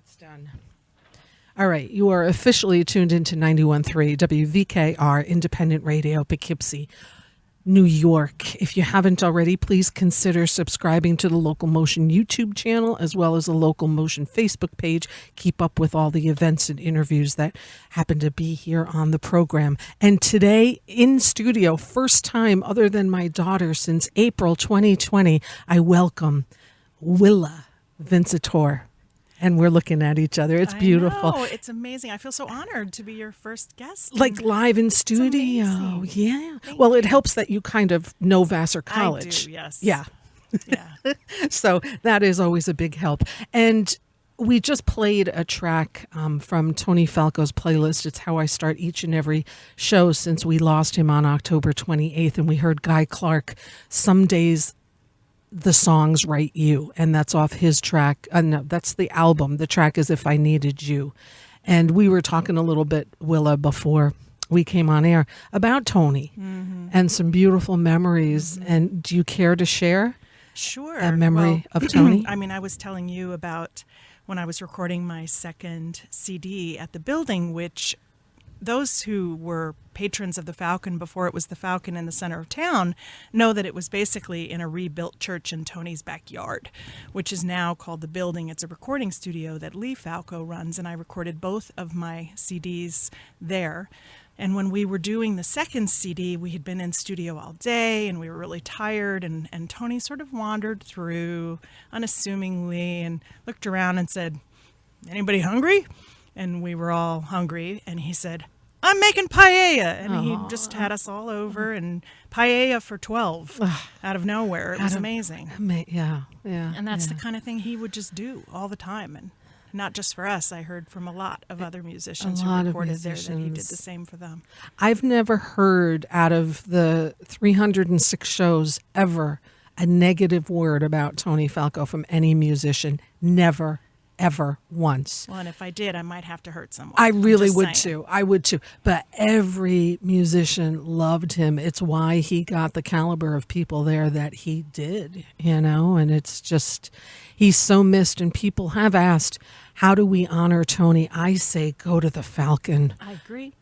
It's done. All right, you are officially tuned into 91.3 WVKR Independent Radio, Poughkeepsie, New York. If you haven't already, please consider subscribing to the LocalMotion YouTube channel as well as the LocalMotion Facebook page. Keep up with all the events and interviews that happen to be here on the program. And today in studio, first time other than my daughter since April 2020, I welcome Willa Vincitore. And we're looking at each other. It's beautiful. Oh, it's amazing. I feel so honored to be your first guest. Like live in studio. Yeah. Well, it helps that you kind of know Vassar College. I do, yes. Yeah. Yeah. So that is always a big help. And we just played a track from Tony Falco's playlist. It's how I start each and every show since we lost him on October 28th. And we heard Guy Clark, Some Days the Songs Write You, and that's off his track. No, that's the album. The track is If I Needed You. And we were talking a little bit, Willa, before we came on air about Tony and some beautiful memories. And do you care to share Sure. a memory of Tony? I mean, I was telling you about when I was recording my second CD at the building, which those who were patrons of the Falcon before it was the Falcon in the center of town know that it was basically in a rebuilt church in Tony's backyard, which is now called the Building. It's a recording studio that Lee Falco runs, and I recorded both of my CDs there. And when we were doing the second CD, we had been in studio all day, and we were really tired, and Tony sort of wandered through unassumingly and looked around and said, "Anybody hungry?" And we were all hungry, and he said, "I'm making paella," and he just had us all over, and paella for 12 out of nowhere. It was amazing. Yeah. And that's the kind of thing he would just do all the time, and not just for us. I heard from a lot of other musicians who recorded there that he did the same for them. I've never heard out of the 306 shows ever a negative word about Tony Falco from any musician. Never, ever once. Well, and if I did, I might have to hurt someone. I really would saying. too. I would too. But every musician loved him. It's why he got the caliber of people there that he did, and it's just, he's so missed. And people have asked, how do we honor Tony? I say, go to the Falcon. I agree.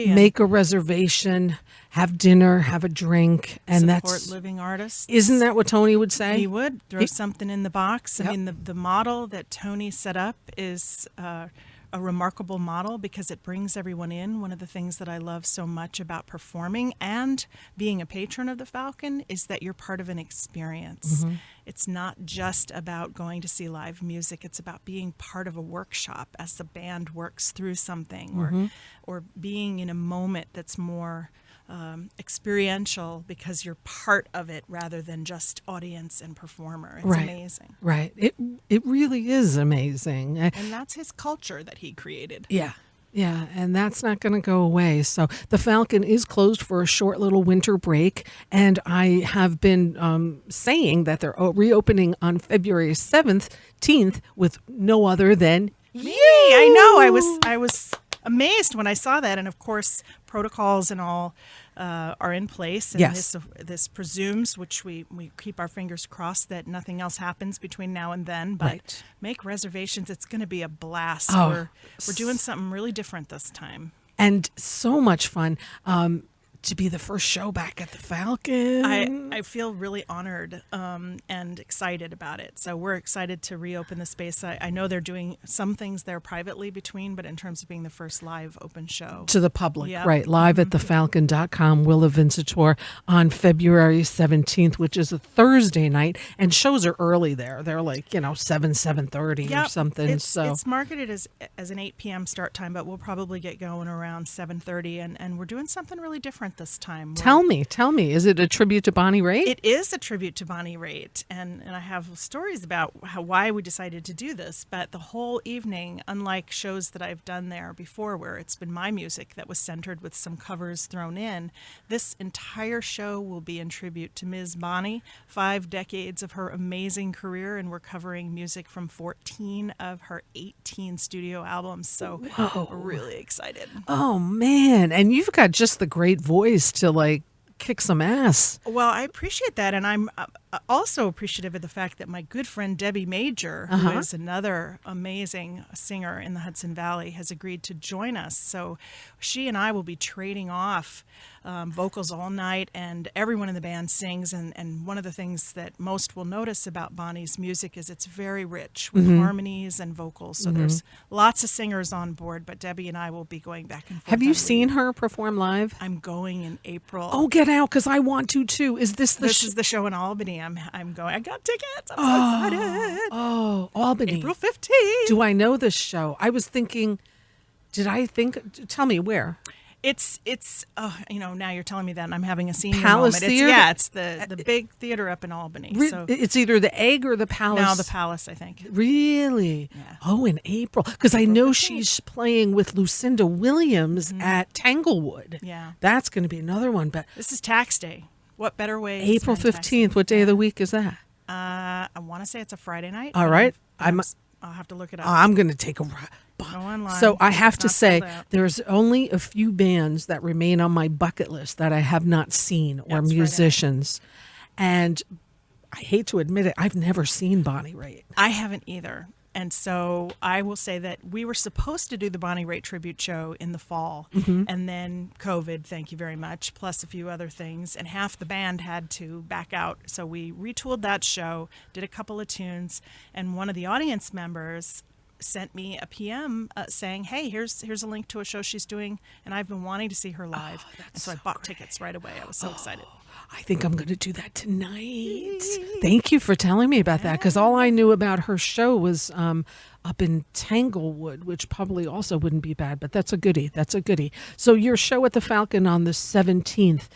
Make a reservation, have dinner, have a drink, and support living artists. Isn't that what Tony would say? He would throw something in the box. I mean, the model that Tony set up is a remarkable model because it brings everyone in. One of the things that I love so much about performing and being a patron of the Falcon is that you're part of an experience. It's not just about going to see live music. It's about being part of a workshop as the band works through something, or being in a moment that's more experiential because you're part of it rather than just audience and performer. It's amazing. Right. It really is amazing. And that's his culture that he created. Yeah. Yeah, and that's not going to go away. So the Falcon is closed for a short little winter break, and I have been saying that they're reopening on February 17th with no other than me. I know. I was amazed when I saw that, and of course, protocols and all are in place. And yes. This presumes, which we keep our fingers crossed that nothing else happens between now and then. But make reservations. It's going to be a blast. Oh. We're doing something really different this time. And so much fun. To be the first show back at the Falcon. I feel really honored and excited about it. So we're excited to reopen the space. I know they're doing some things there privately between, but in terms of being the first live open show. To the public, right. Live at thefalcon.com, Willa Vincitore on February 17th, which is a Thursday night. And shows are early there. They're like, 7:30 or something. It's marketed as an 8 p.m. start time, but we'll probably get going around 7:30. And we're doing something really different this time. Tell me, is it a tribute to Bonnie Raitt? It is a tribute to Bonnie Raitt, and I have stories about why we decided to do this, but the whole evening, unlike shows that I've done there before where it's been my music that was centered with some covers thrown in, this entire show will be in tribute to Ms. Bonnie, 5 decades of her amazing career, and we're covering music from 14 of her 18 studio albums, so we're really excited. Oh, man, and you've got just the great voice to kick some ass. Well, I appreciate that, and I'm also appreciative of the fact that my good friend Debbie Major, who is another amazing singer in the Hudson Valley, has agreed to join us. So she and I will be trading off vocals all night, and everyone in the band sings. And one of the things that most will notice about Bonnie's music is it's very rich with harmonies and vocals. So there's lots of singers on board, but Debbie and I will be going back and forth. Have you on seen lead. her perform live? I'm going in April. Oh, get out, because I want to too. Is this the This is the show in Albany. I'm going. I got tickets. I'm so excited. Oh, Albany. April 15th. Do I know this show? I was thinking, tell me where. It's now you're telling me that and I'm having a senior Palace moment. Theater? It's the big theater up in Albany. So It's either the Egg or the Palace. now the Palace, I think. Really? Yeah. Oh, in April. Because I know 15th. she's playing with Lucinda Williams at Tanglewood. Yeah. That's going to be another one. But This is tax day. What better way? to April spend tax 15th, day? what day of the week is that? I want to say it's a Friday night. All but right. I'll have to look it up. I'm going to take a Go online. So I have It's to not say, sold out. there's only a few bands that remain on my bucket list that I have not seen, or it's Friday night. musicians. And I hate to admit it, I've never seen Bonnie Raitt. I haven't either. And so I will say that we were supposed to do the Bonnie Raitt tribute show in the fall, and then COVID, thank you very much, plus a few other things, and half the band had to back out. So we retooled that show, did a couple of tunes, and one of the audience members sent me a PM saying, "Hey, here's a link to a show she's doing, and I've been wanting to see her live." And so I bought tickets right away. I was so excited. I think I'm going to do that tonight. Thank you for telling me about that, because all I knew about her show was up in Tanglewood, which probably also wouldn't be bad, but that's a goodie. That's a goodie. So your show at the Falcon on the 17th,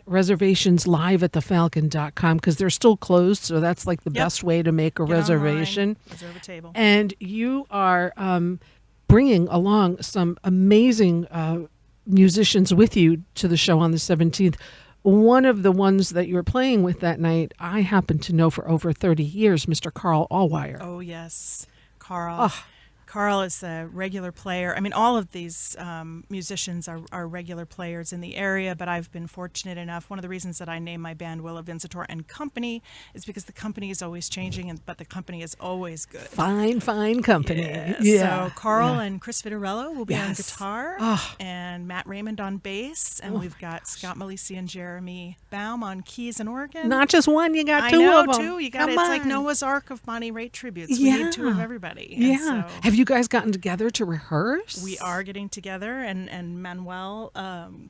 reservations live at thefalcon.com, because they're still closed, so that's like the best way to make a Get reservation. online, reserve a table. And you are bringing along some amazing musicians with you to the show on the 17th. One of the ones that you were playing with that night, I happen to know for over 30 years, Mr. Carl Allwire. Oh, yes. Carl. Carl is a regular player. I mean, all of these musicians are regular players in the area, but I've been fortunate enough. One of the reasons that I named my band Willa Vincitore and Company is because the company is always changing, but the company is always good. Fine company. So Carl and Chris Vitarello will be on Yes. guitar, and Matt Raymond on bass, and we've got Scott Malisi and Jeremy Baum on keys and organ. Not just one, you got I two know, of them. two. You got Come It's like on. Noah's Ark of Bonnie Raitt tributes. We need two of everybody. And Yeah. so Have you guys gotten together to rehearse? we are getting together, and Manuel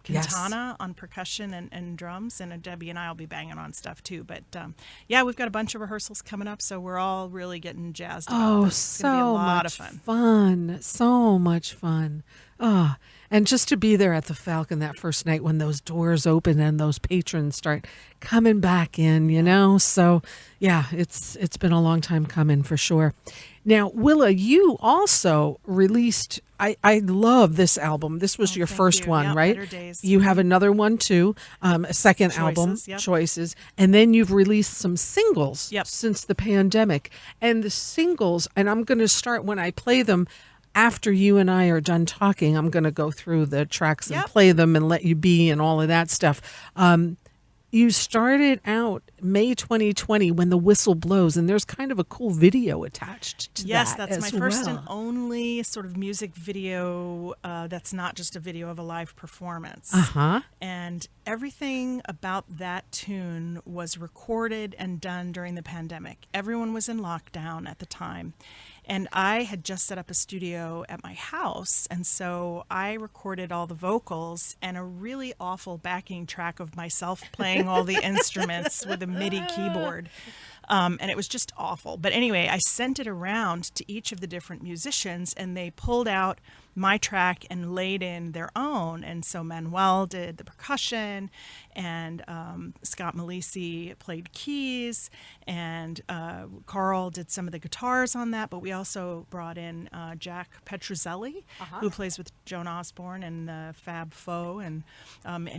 Quintana on percussion and drums, and Debbie and I will be banging on stuff too. But yeah, we've got a bunch of rehearsals coming up, so we're all really getting jazzed about Oh, this. It's going to be a so lot much of fun. fun. So much fun. Oh, and just to be there at the Falcon that first night when those doors open and those patrons start coming back in, you know? So, yeah, it's been a long time coming for sure. Now, Willa, you also released, I love this album. This was your thank first you. one, Yep, right? Better Days. You have another one too, a second album, Choices, yep. Choices. And then you've released some singles Yep. since the pandemic. And the singles, and I'm going to start when I play them, after you and I are done talking, I'm going to go through the tracks and Yep. play them and let you be and all of that stuff. You started out May 2020 when the whistle blows, and there's kind of a cool video attached to Yes, that. that's my as first well. and only sort of music video that's not just a video of a live performance. Uh-huh. And everything about that tune was recorded and done during the pandemic. Everyone was in lockdown at the time. And I had just set up a studio at my house, and so I recorded all the vocals and a really awful backing track of myself playing all the instruments with a MIDI keyboard. And it was just awful. But anyway, I sent it around to each of the different musicians, and they pulled out my track and laid in their own. And so Manuel did the percussion, and Scott Malisi played keys, and Carl did some of the guitars on that. But we also brought in Jack Petruzzelli, who plays with Joan Osborne and the Fab Four, and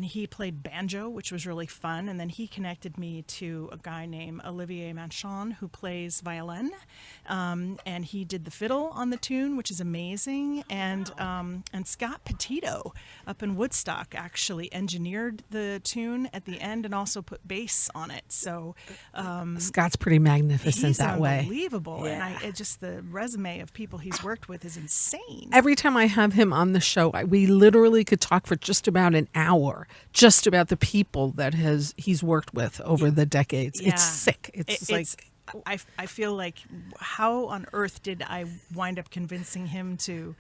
he played banjo, which was really fun. And then he connected me to a guy named Olivier Manchon, who plays violin, and he did the fiddle on the tune, which is amazing. And and Scott Petito up in Woodstock actually engineered the tune at the end and also put bass on it. So Scott's pretty magnificent he's that way. unbelievable, Yeah. and it just the resume of people he's worked with is insane. Every time I have him on the show, we literally could talk for just about an hour, just about the people that he's worked with over the decades. Yeah. It's sick. It's I feel like, how on earth did I wind up convincing him to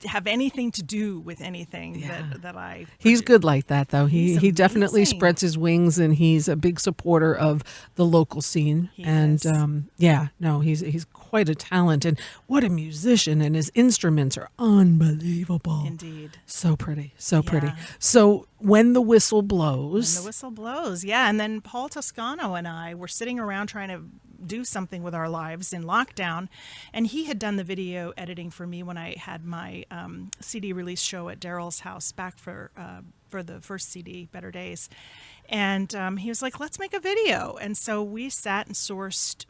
have anything to do with anything that I He's produced? good like that, though. He's He definitely amazing. spreads his wings, and he's a big supporter of the local scene. He and is. he's quite a talent, and what a musician! And his instruments are unbelievable. Indeed. So pretty, so pretty. Yeah. So when the whistle blows, And the whistle blows, yeah. And then Paul Toscano and I were sitting around trying to do something with our lives in lockdown, and he had done the video editing for me when I had my CD release show at Daryl's house back for the first CD, Better Days. And he was like, let's make a video. And so we sat and sourced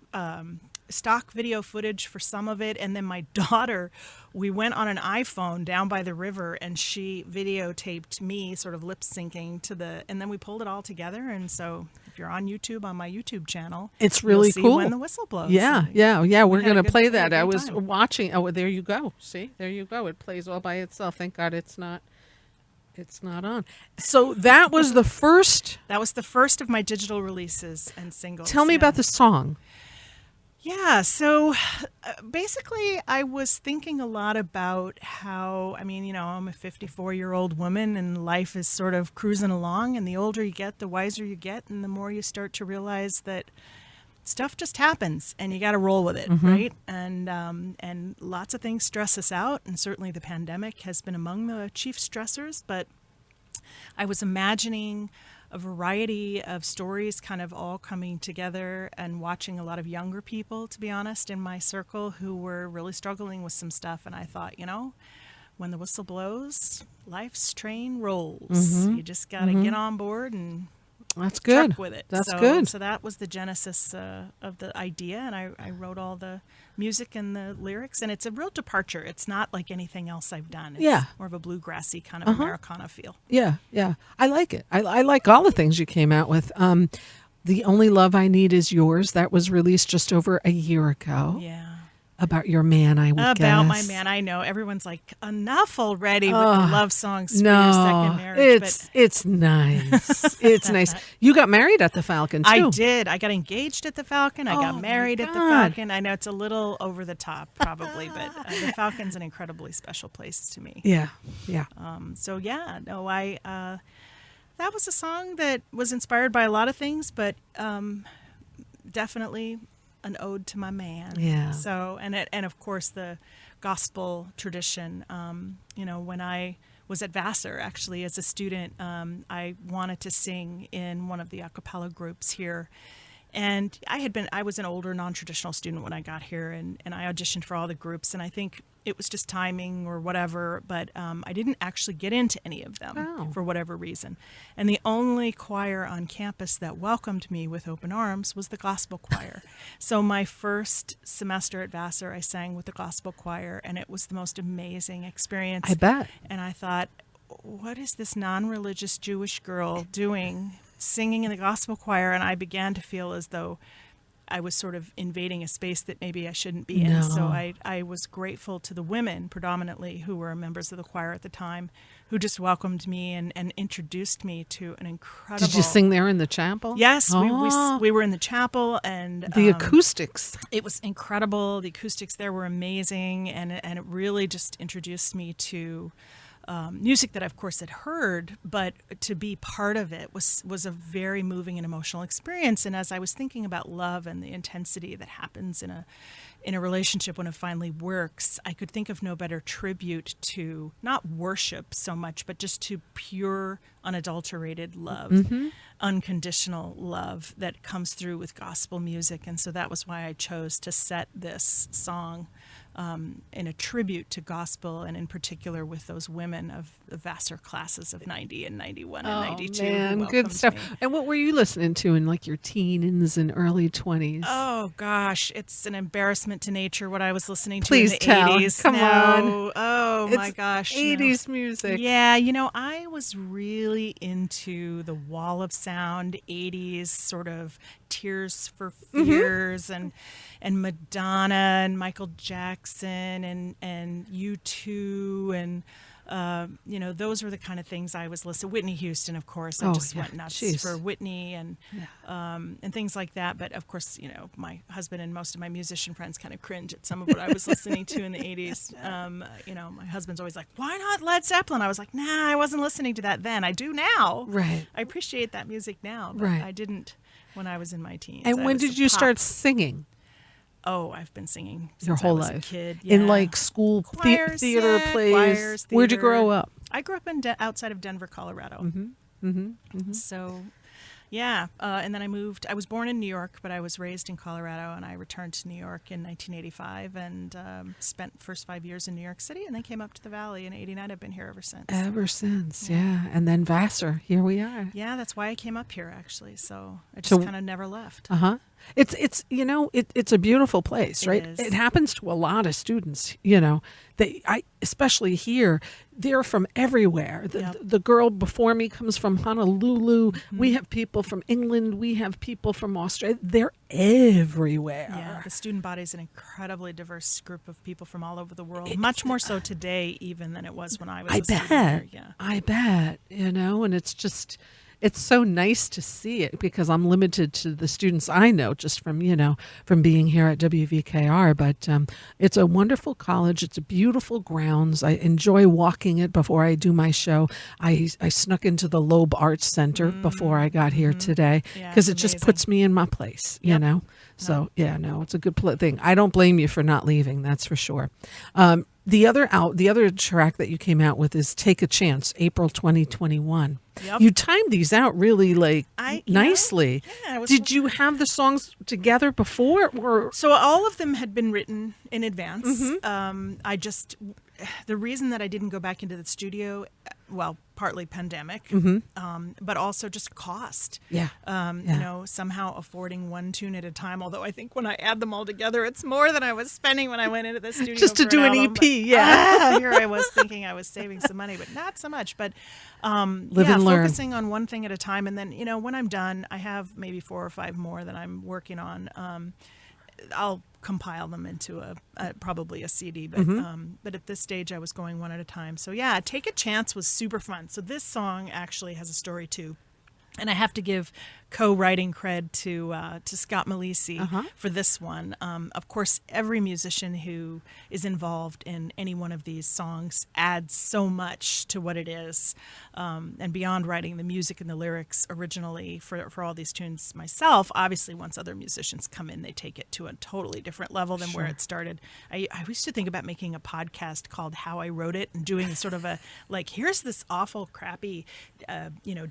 stock video footage for some of it, and then my daughter, we went on an iPhone down by the river, and she videotaped me sort of lip syncing and then we pulled it all together. And so if you're on YouTube, on my YouTube channel, it's really you'll see cool. when the whistle blows. Yeah. We're had a going to good- play had a that. I great was time. watching. Oh, there you go. See, there you go. It plays all by itself. Thank God it's not on. So that was the first. That was the first of my digital releases and singles. Tell me yeah. about the song. Yeah, so basically I was thinking a lot about how, I'm a 54-year-old woman, and life is sort of cruising along, and the older you get, the wiser you get, and the more you start to realize that stuff just happens and you got to roll with it, right? And lots of things stress us out, and certainly the pandemic has been among the chief stressors, but I was imagining a variety of stories kind of all coming together, and watching a lot of younger people, to be honest, in my circle who were really struggling with some stuff. And I thought, when the whistle blows, life's train rolls. You just got to get on board and That's good. truck with it. That's good. So that was the genesis of the idea, and I wrote all the music and the lyrics, and it's a real departure. It's not like anything else I've done. It's more of a bluegrassy kind of Americana feel. Yeah. I like it. I like all the things you came out with. The Only Love I Need Is Yours, that was released just over a year ago. Yeah. About your man, I would guess. About my man, I know. Everyone's like, enough already with the love songs for your second marriage. It's nice. It's nice. You got married at the Falcon, too. I did. I got engaged at the Falcon. I got my married at the God. Falcon. I know it's a little over the top, probably, but the Falcon's an incredibly special place to me. Yeah. So yeah, no, that was a song that was inspired by a lot of things, but definitely an ode to my man. Yeah. So and of course the gospel tradition. When I was at Vassar, actually, as a student, I wanted to sing in one of the a cappella groups here. And I was an older non-traditional student when I got here, and I auditioned for all the groups, and I think it was just timing or whatever, but I didn't actually get into any of them for whatever reason. And the only choir on campus that welcomed me with open arms was the gospel choir. So my first semester at Vassar, I sang with the gospel choir, and it was the most amazing experience. I bet. And I thought, what is this non-religious Jewish girl doing singing in the gospel choir? And I began to feel as though I was sort of invading a space that maybe I shouldn't be in. So I was grateful to the women predominantly who were members of the choir at the time, who just welcomed me and introduced me to an incredible... Did you sing there in the chapel? Yes, we were in the chapel, and the acoustics. It was incredible. The acoustics there were amazing, and it really just introduced me to music that I, of course, had heard, but to be part of it was a very moving and emotional experience. And as I was thinking about love and the intensity that happens in a relationship when it finally works, I could think of no better tribute to not worship so much, but just to pure, unadulterated love, unconditional love that comes through with gospel music. And so that was why I chose to set this song in a tribute to gospel, and in particular with those women of the Vassar classes of 90 and 91 and 92 who Man, good welcomed stuff. me. And what were you listening to in like your teens and early 20s? Oh gosh, it's an embarrassment to nature what I was listening to Please in the tell. 80s. Come on. Oh my It's gosh. no. 80s music. Yeah, I was really into the wall of sound 80s sort of Tears for Fears and Madonna and Michael Jackson and U2 and those were the kind of things I was listening. Whitney Houston, of course. I just went nuts for Whitney and things like that. But of course, my husband and most of my musician friends kind of cringe at some of what I was listening to in the 80s. My husband's always like, "Why not Led Zeppelin?" I was like, "Nah, I wasn't listening to that then. I do now. Right. I appreciate that music now, but Right. I didn't when I was in my teens." And when did you start singing? Oh, I've been singing since Your whole I was life? a kid. In Yeah. like school Choirs, theater yeah, plays? choirs, Where'd you theater. grow up? I grew up in outside of Denver, Colorado. So, yeah. And then I was born in New York, but I was raised in Colorado, and I returned to New York in 1985 and spent the first 5 years in New York City, and then came up to the Valley in '89. I've been here ever since. Ever since, yeah. And then Vassar, here we are. Yeah, that's why I came up here, actually. So I just kind of never left. Uh-huh. It's a beautiful place, right? is. It happens to a lot of students, especially here, they're from everywhere. The girl before me comes from Honolulu. We have people from England. We have people from Australia. They're everywhere. Yeah, the student body is an incredibly diverse group of people from all over the world. Much more so today even than it was when I was a student here. Yeah. I bet, and it's so nice to see it because I'm limited to the students I know just from being here at WVKR. But it's a wonderful college. It's a beautiful grounds. I enjoy walking it before I do my show. I snuck into the Loeb Arts Center before I got here today because it just puts me in my place, So, it's a good thing. I don't blame you for not leaving. That's for sure. The other track that you came out with is "Take a Chance," April 2021. Yep. You timed these out really nicely. Did you have the songs together before, or So all of them had been written in advance. Mm-hmm. The reason that I didn't go back into the studio, well, partly pandemic, but also just cost. Yeah. Somehow affording one tune at a time. Although I think when I add them all together, it's more than I was spending when I went into the studio just to for do an album. EP? Yeah. Here I was thinking I was saving some money, but not so much. But Live and learn. focusing on one thing at a time, and then when I'm done, I have maybe 4 or 5 more that I'm working on. I'll compile them into probably a CD, but at this stage I was going one at a time. So yeah, Take a Chance was super fun. So this song actually has a story too. And I have to give co-writing cred to Scott Malisi for this one. Of course, every musician who is involved in any one of these songs adds so much to what it is. And beyond writing the music and the lyrics originally for all these tunes myself, obviously once other musicians come in, they take it to a totally different level than where it started. I used to think about making a podcast called How I Wrote It and doing sort of here's this awful, crappy,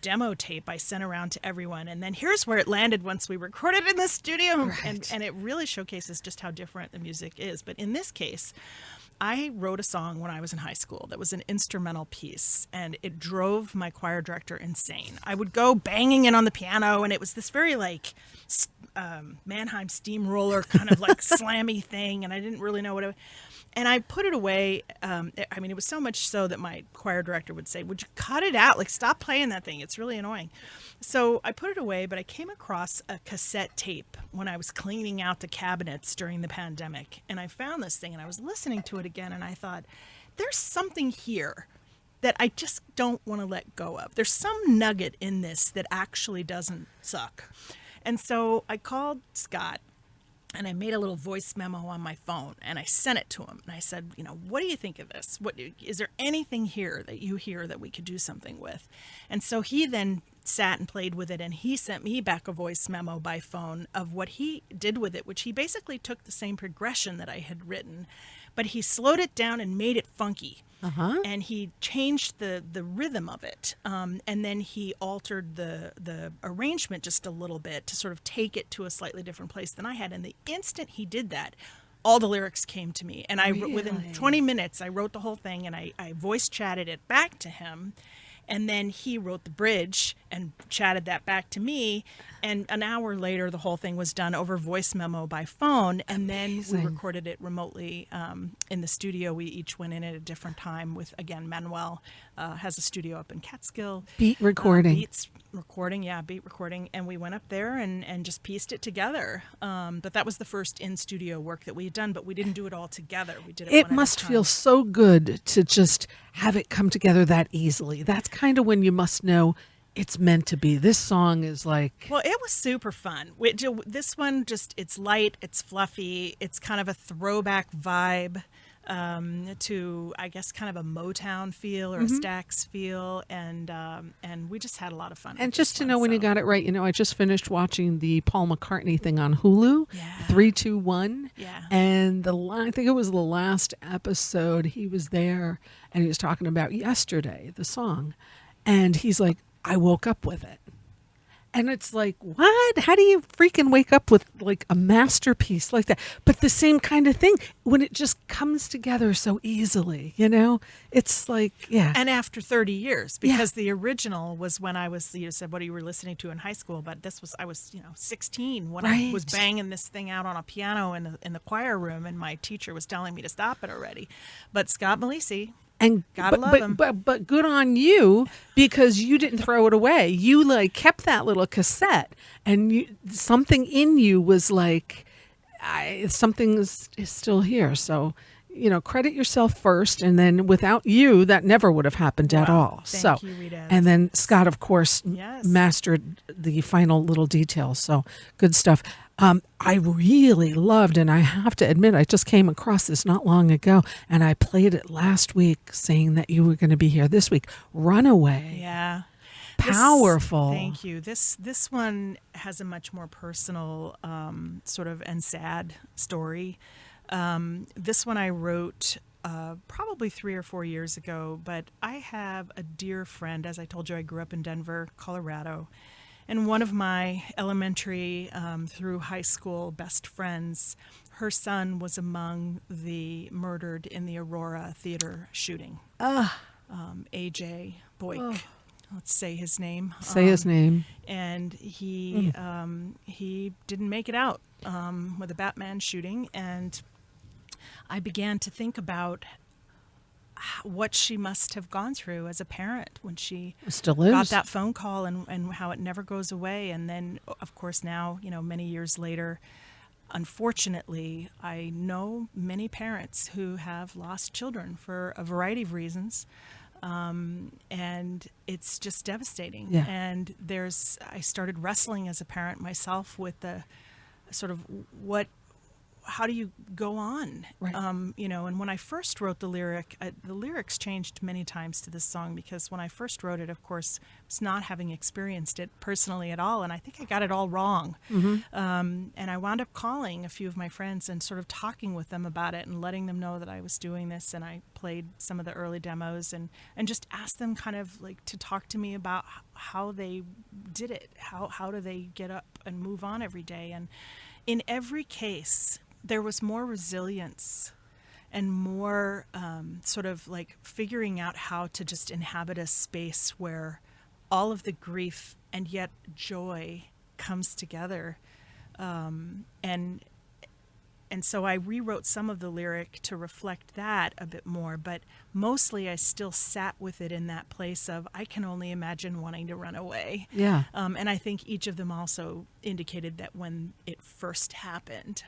demo tape I sent around to everyone, and then here's where it landed once we recorded in the studio. Right. And it really showcases just how different the music is. But in this case, I wrote a song when I was in high school that was an instrumental piece, and it drove my choir director insane. I would go banging in on the piano, and it was this very Mannheim steamroller kind of slammy thing, and I didn't really know what it. And I put it away. It was so much so that my choir director would say, "Would you cut it out? Stop playing that thing. It's really annoying." So I put it away, but I came across a cassette tape when I was cleaning out the cabinets during the pandemic. And I found this thing, and I was listening to it again, and I thought, there's something here that I just don't want to let go of. There's some nugget in this that actually doesn't suck. And so I called Scott, and I made a little voice memo on my phone, and I sent it to him. And I said, what do you think of this? Is there anything here that you hear that we could do something with? And so he then sat and played with it, and he sent me back a voice memo by phone of what he did with it, which he basically took the same progression that I had written, but he slowed it down and made it funky. And he changed the rhythm of it, and then he altered the arrangement just a little bit to sort of take it to a slightly different place than I had. And the instant he did that, all the lyrics came to me. And within Really? 20 minutes, I wrote the whole thing, and I voice chatted it back to him. And then he wrote the bridge and chatted that back to me. And an hour later, the whole thing was done over voice memo by phone. And then we recorded it remotely in the studio. We each went in at a different time with, again, Manuel has a studio up in Catskill. Beat recording. Beat recording. And we went up there and just pieced it together. But that was the first in-studio work that we had done, but we didn't do it all together. We did it It one at a must time. feel so good to just have it come together that easily. That's kind of when you must know it's meant to be. This song is like... Well, it was super fun. This one, it's light, it's fluffy, it's kind of a throwback vibe to, I guess, kind of a Motown feel or a Stax feel, and we just had a lot of fun. And with just this to one, know when you so. got it right, I just finished watching the Paul McCartney thing on Hulu, Yeah. 3, 2, 1. Yeah. And I think it was the last episode, he was there and he was talking about Yesterday, the song. And he's like, I woke up with it. And it's like, what? How do you freaking wake up with like a masterpiece like that? But the same kind of thing when it just comes together so easily, It's like, yeah. And after 30 years, because the original was when I was, you said what you were listening to in high school, but I was 16 when I was banging this thing out on a piano in the choir room, and my teacher was telling me to stop it already. But Scott Malisi, And gotta love him. But good on you, because you didn't throw it away. You like kept that little cassette, and something in you was like, something is still here. So, credit yourself first, and then without you, that never would have happened at all. Thank you, Rita. And then Scott, of course, Yes. mastered the final little details. So good stuff. I really loved, and I have to admit, I just came across this not long ago, and I played it last week saying that you were going to be here this week. Runaway. Yeah. Powerful. Thank you. This one has a much more personal sort of and sad story. This one I wrote probably 3 or 4 years ago, but I have a dear friend. As I told you, I grew up in Denver, Colorado. And one of my elementary through high school best friends, her son was among the murdered in the Aurora theater shooting. AJ Boyk. Let's say his name. Say his name. And he didn't make it out with a Batman shooting. And I began to think about what she must have gone through as a parent when she Still is. got that phone call, and how it never goes away. And then, of course, now, many years later, unfortunately, I know many parents who have lost children for a variety of reasons. And it's just devastating. Yeah. And I started wrestling as a parent myself with the sort of how do you go on? Right. And when I first wrote the lyrics changed many times to this song, because when I first wrote it, of course, it's not having experienced it personally at all, and I think I got it all wrong. And I wound up calling a few of my friends and sort of talking with them about it and letting them know that I was doing this, and I played some of the early demos and just asked them kind of like to talk to me about how they did it, how do they get up and move on every day. And in every case, there was more resilience and more sort of like figuring out how to just inhabit a space where all of the grief and yet joy comes together. And so I rewrote some of the lyric to reflect that a bit more, but mostly I still sat with it in that place of I can only imagine wanting to run away. Yeah. And I think each of them also indicated that when it first happened,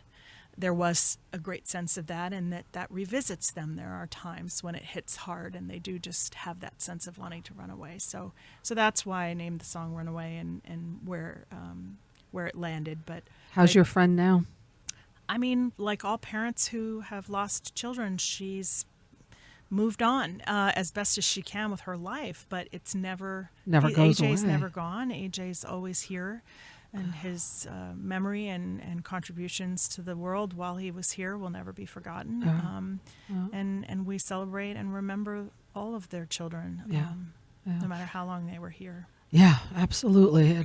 there was a great sense of that, and that revisits them. There are times when it hits hard and they do just have that sense of wanting to run away. So that's why I named the song Runaway and where it landed. But How's your friend now? I mean, like all parents who have lost children, she's moved on as best as she can with her life, but it's never goes AJ's away. never gone. AJ's always here, and his memory and contributions to the world while he was here will never be forgotten. And we celebrate and remember all of their children, no matter how long they were here. Yeah, absolutely.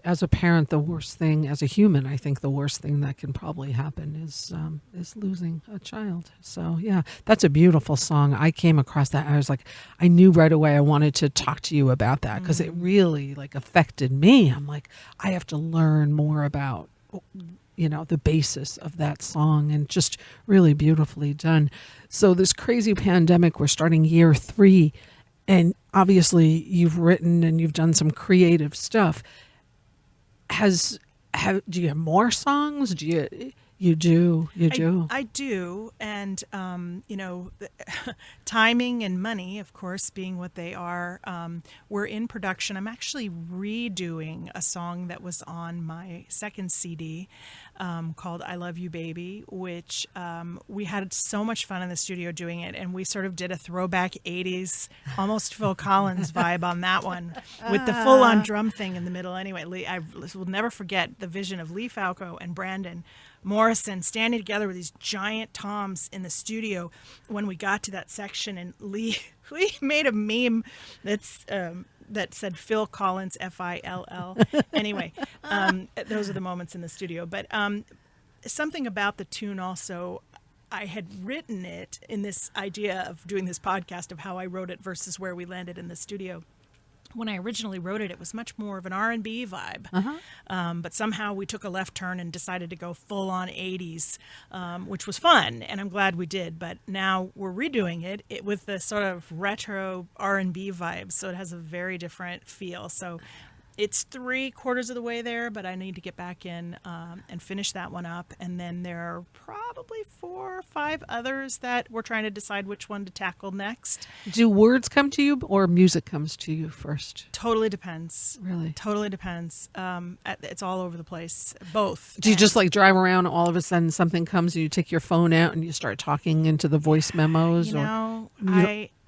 As a parent, the worst thing, as a human, I think the worst thing that can probably happen is losing a child. So yeah, that's a beautiful song. I came across that. I was like, I knew right away I wanted to talk to you about that because it really like affected me. I'm like, I have to learn more about, the basis of that song, and just really beautifully done. So this crazy pandemic, we're starting year 3. And obviously, you've written and you've done some creative stuff. Do you have more songs? You do? I do, and timing and money, of course, being what they are. We're in production. I'm actually redoing a song that was on my second CD called "I Love You, Baby," which we had so much fun in the studio doing it, and we sort of did a throwback '80s, almost Phil Collins vibe on that one, with the full-on drum thing in the middle. Anyway, I will never forget the vision of Lee Falco and Brandon Morrison standing together with these giant toms in the studio when we got to that section, and Lee made a meme that said Phil Collins, Fill. Anyway, those are the moments in the studio. But something about the tune also, I had written it in this idea of doing this podcast of how I wrote it versus where we landed in the studio. When I originally wrote it, it was much more of an R&B vibe. But somehow we took a left turn and decided to go full on 80s, which was fun, and I'm glad we did. But now we're redoing it with the sort of retro R&B vibe, so it has a very different feel. So it's 3/4 of the way there, but I need to get back in and finish that one up. And then there are probably 4 or 5 others that we're trying to decide which one to tackle next. Do words come to you or music comes to you first? Totally depends. Really? Totally depends. It's all over the place. Both. Do you just like drive around, all of a sudden something comes and you take your phone out and you start talking into the voice memos?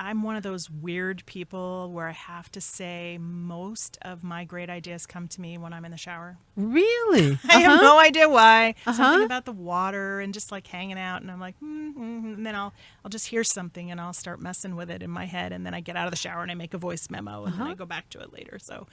I'm one of those weird people where I have to say most of my great ideas come to me when I'm in the shower. Really? I have no idea why. Something about the water and just like hanging out, and I'm like, and then I'll just hear something and I'll start messing with it in my head, and then I get out of the shower and I make a voice memo, and then I go back to it later. So,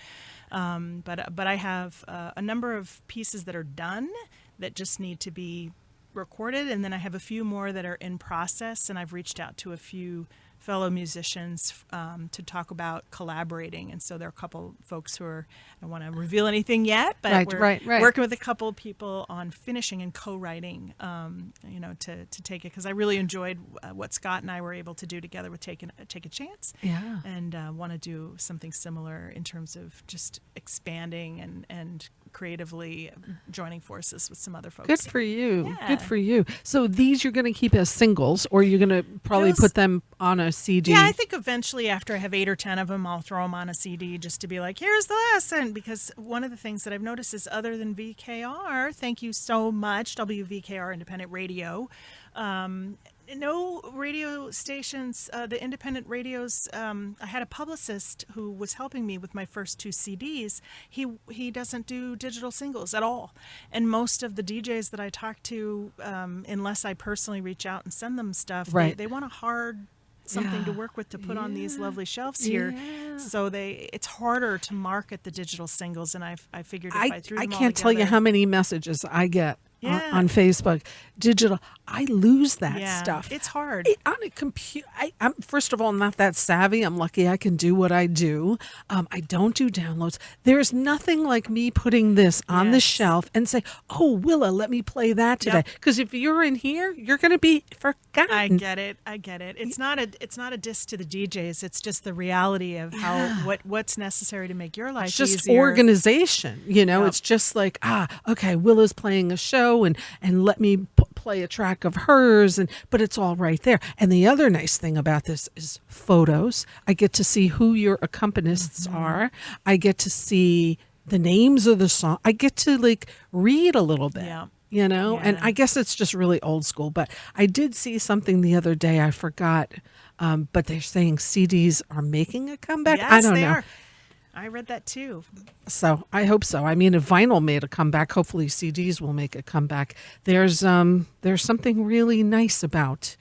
but I have a number of pieces that are done that just need to be recorded, and then I have a few more that are in process, and I've reached out to a few fellow musicians to talk about collaborating, and so there are a couple folks who are, I don't want to reveal anything yet, but we're working with a couple of people on finishing and co-writing, to take it, because I really enjoyed what Scott and I were able to do together with Take a Chance, and want to do something similar in terms of just expanding and creatively joining forces with some other folks. Good for you. Yeah. Good for you. So these you're going to keep as singles, or you're going to probably put them on a CD? Yeah, I think eventually after I have 8 or 10 of them, I'll throw them on a CD just to be like, here's the lesson. Because one of the things that I've noticed is, other than VKR, thank you so much, WVKR Independent Radio, no radio stations, the independent radios, I had a publicist who was helping me with my first 2 CDs. He doesn't do digital singles at all. And most of the DJs that I talk to, unless I personally reach out and send them stuff, they want a hard something to work with to put on these lovely shelves here. So it's harder to market the digital singles, and I figured if I threw them all can't tell you how many messages I get on Facebook. Digital, I lose that stuff. It's hard. On a computer, I'm first of all not that savvy. I'm lucky I can do what I do. I don't do downloads. There's nothing like me putting this on the shelf and say, oh, Willa, let me play that today. Because if you're in here, you're going to be forgotten. I get it. It's not a diss to the DJs. It's just the reality of how what's necessary to make your life easier. It's just organization. It's just like, okay, Willa's playing a show, and let me play a track of hers, but it's all right there. And the other nice thing about this is photos. I get to see who your accompanists are. I get to see the names of the song. I get to read a little bit. And I guess it's just really old school. But I did see something the other day, I forgot, but they're saying CDs are making a comeback. Yes, I don't they know. are. I read that too. So I hope so. I mean, if vinyl made a comeback, hopefully CDs will make a comeback. There's something really nice about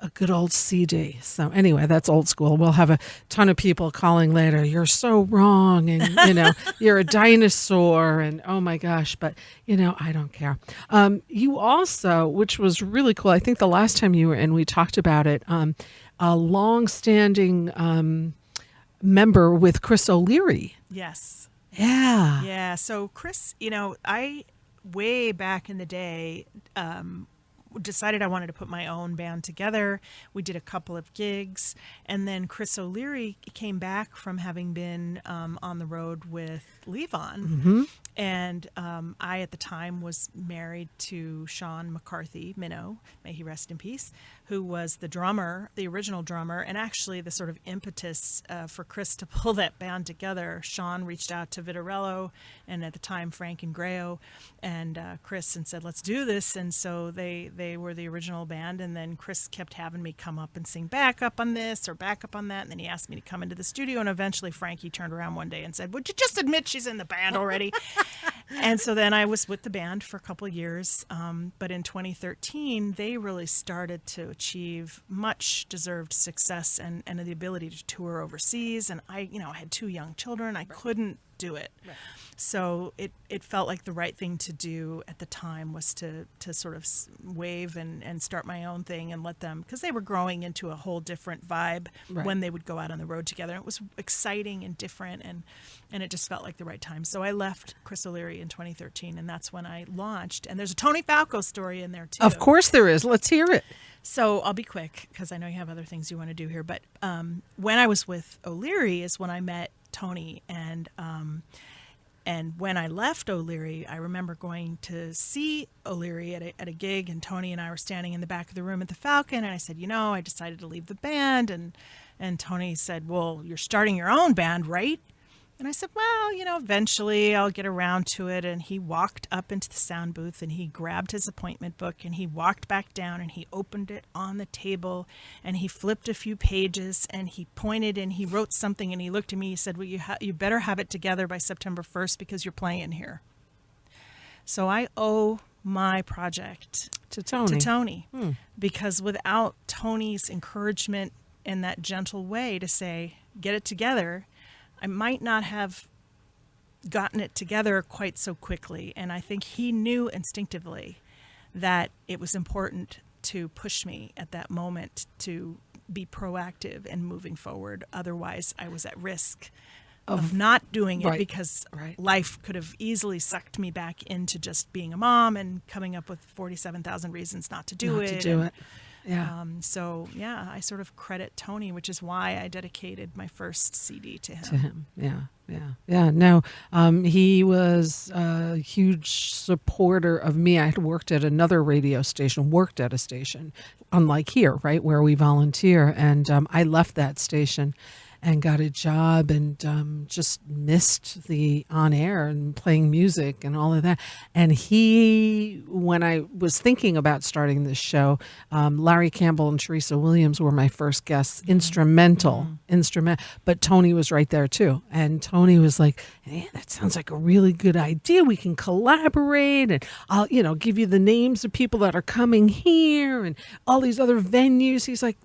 A good old CD. So anyway, that's old school. We'll have a ton of people calling later. You're so wrong, and you're a dinosaur, and oh my gosh. But I don't care. You also, which was really cool. I think the last time you were in, we talked about it. A long-standing member with Chris O'Leary. Yes. Yeah. Yeah. So Chris, I way back in the day decided I wanted to put my own band together. We did a couple of gigs, and then Chris O'Leary came back from having been on the road with Levon. Mm-hmm. And I, at the time, was married to Sean McCarthy, Minnow, may he rest in peace, who was the drummer, the original drummer, and actually the sort of impetus for Chris to pull that band together. Sean reached out to Vitarello, and at the time Frank and Grayo, and Chris, and said, let's do this. And so they were the original band, and then Chris kept having me come up and sing backup on this or backup on that, and then he asked me to come into the studio, and eventually Frankie turned around one day and said, would you just admit she's in the band already? And so then I was with the band for a couple of years, but in 2013 they really started to achieve much deserved success and the ability to tour overseas, and I had 2 young children. I couldn't do it. Right. So it felt like the right thing to do at the time was to sort of wave and start my own thing and let them, because they were growing into a whole different vibe when they would go out on the road together. It was exciting and different, and it just felt like the right time. So I left Chris O'Leary in 2013, and that's when I launched. And there's a Tony Falco story in there too. Of course there is. Let's hear it. So I'll be quick because I know you have other things you want to do here. But when I was with O'Leary is when I met Tony, and when I left O'Leary, I remember going to see O'Leary at a gig, and Tony and I were standing in the back of the room at the Falcon, and I said, I decided to leave the band, and Tony said, well, you're starting your own band, right? And I said, well, eventually I'll get around to it. And he walked up into the sound booth, and he grabbed his appointment book, and he walked back down, and he opened it on the table, and he flipped a few pages, and he pointed, and he wrote something, and he looked at me. He said, well, you better have it together by September 1st because you're playing here. So I owe my project to Tony. Because without Tony's encouragement in that gentle way to say, get it together, I might not have gotten it together quite so quickly. And I think he knew instinctively that it was important to push me at that moment to be proactive and moving forward. Otherwise, I was at risk of not doing it because life could have easily sucked me back into just being a mom and coming up with 47,000 reasons not to do it. Yeah. I sort of credit Tony, which is why I dedicated my first CD to him. Yeah. No, he was a huge supporter of me. I had worked at another radio station, unlike here, right, where we volunteer. And I left that station and got a job and just missed the on air and playing music and all of that. And when I was thinking about starting this show, Larry Campbell and Teresa Williams were my first guests, instrumental. But Tony was right there too. And Tony was like, hey, that sounds like a really good idea. We can collaborate, and I'll, give you the names of people that are coming here and all these other venues. He's like,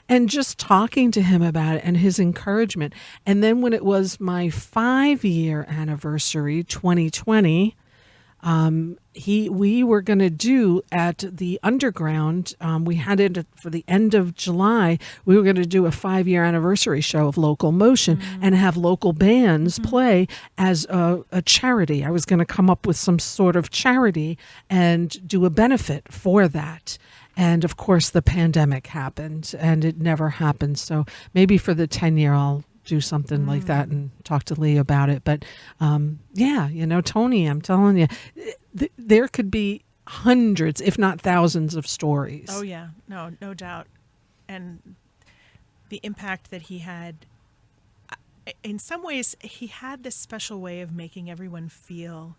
and just talking to him about it and his encouragement. And then when it was my 5-year anniversary, 2020, we were going to do at the Underground. We had it for the end of July. We were going to do a 5-year anniversary show of LocalMotion and have local bands play as a charity. I was going to come up with some sort of charity and do a benefit for that. And of course, the pandemic happened, and it never happened. So maybe for the 10-year, I'll do something like that and talk to Lee about it. But Tony, I'm telling you, there could be hundreds, if not thousands, of stories. Oh yeah, no doubt. And the impact that he had, in some ways, he had this special way of making everyone feel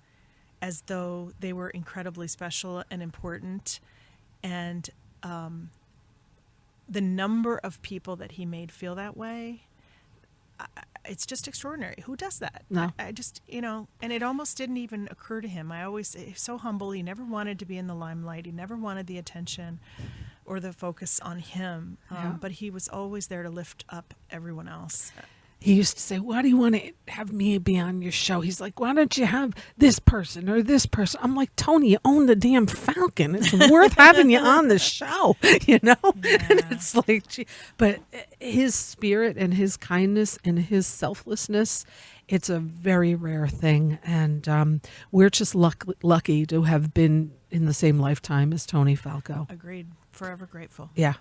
as though they were incredibly special and important. And the number of people that he made feel that way, it's just extraordinary. Who does that? No. I just, and it almost didn't even occur to him. He's so humble. He never wanted to be in the limelight. He never wanted the attention. or the focus on him. Yeah. But he was always there to lift up everyone else. He used to say, why do you want to have me be on your show? He's like, why don't you have this person or this person? I'm like, Tony, you own the damn Falcon. It's worth having you on the show, you know? Yeah. And it's like, gee. But his spirit and his kindness and his selflessness, it's a very rare thing. And we're just lucky to have been in the same lifetime as Tony Falco. Agreed. Forever grateful. Yeah.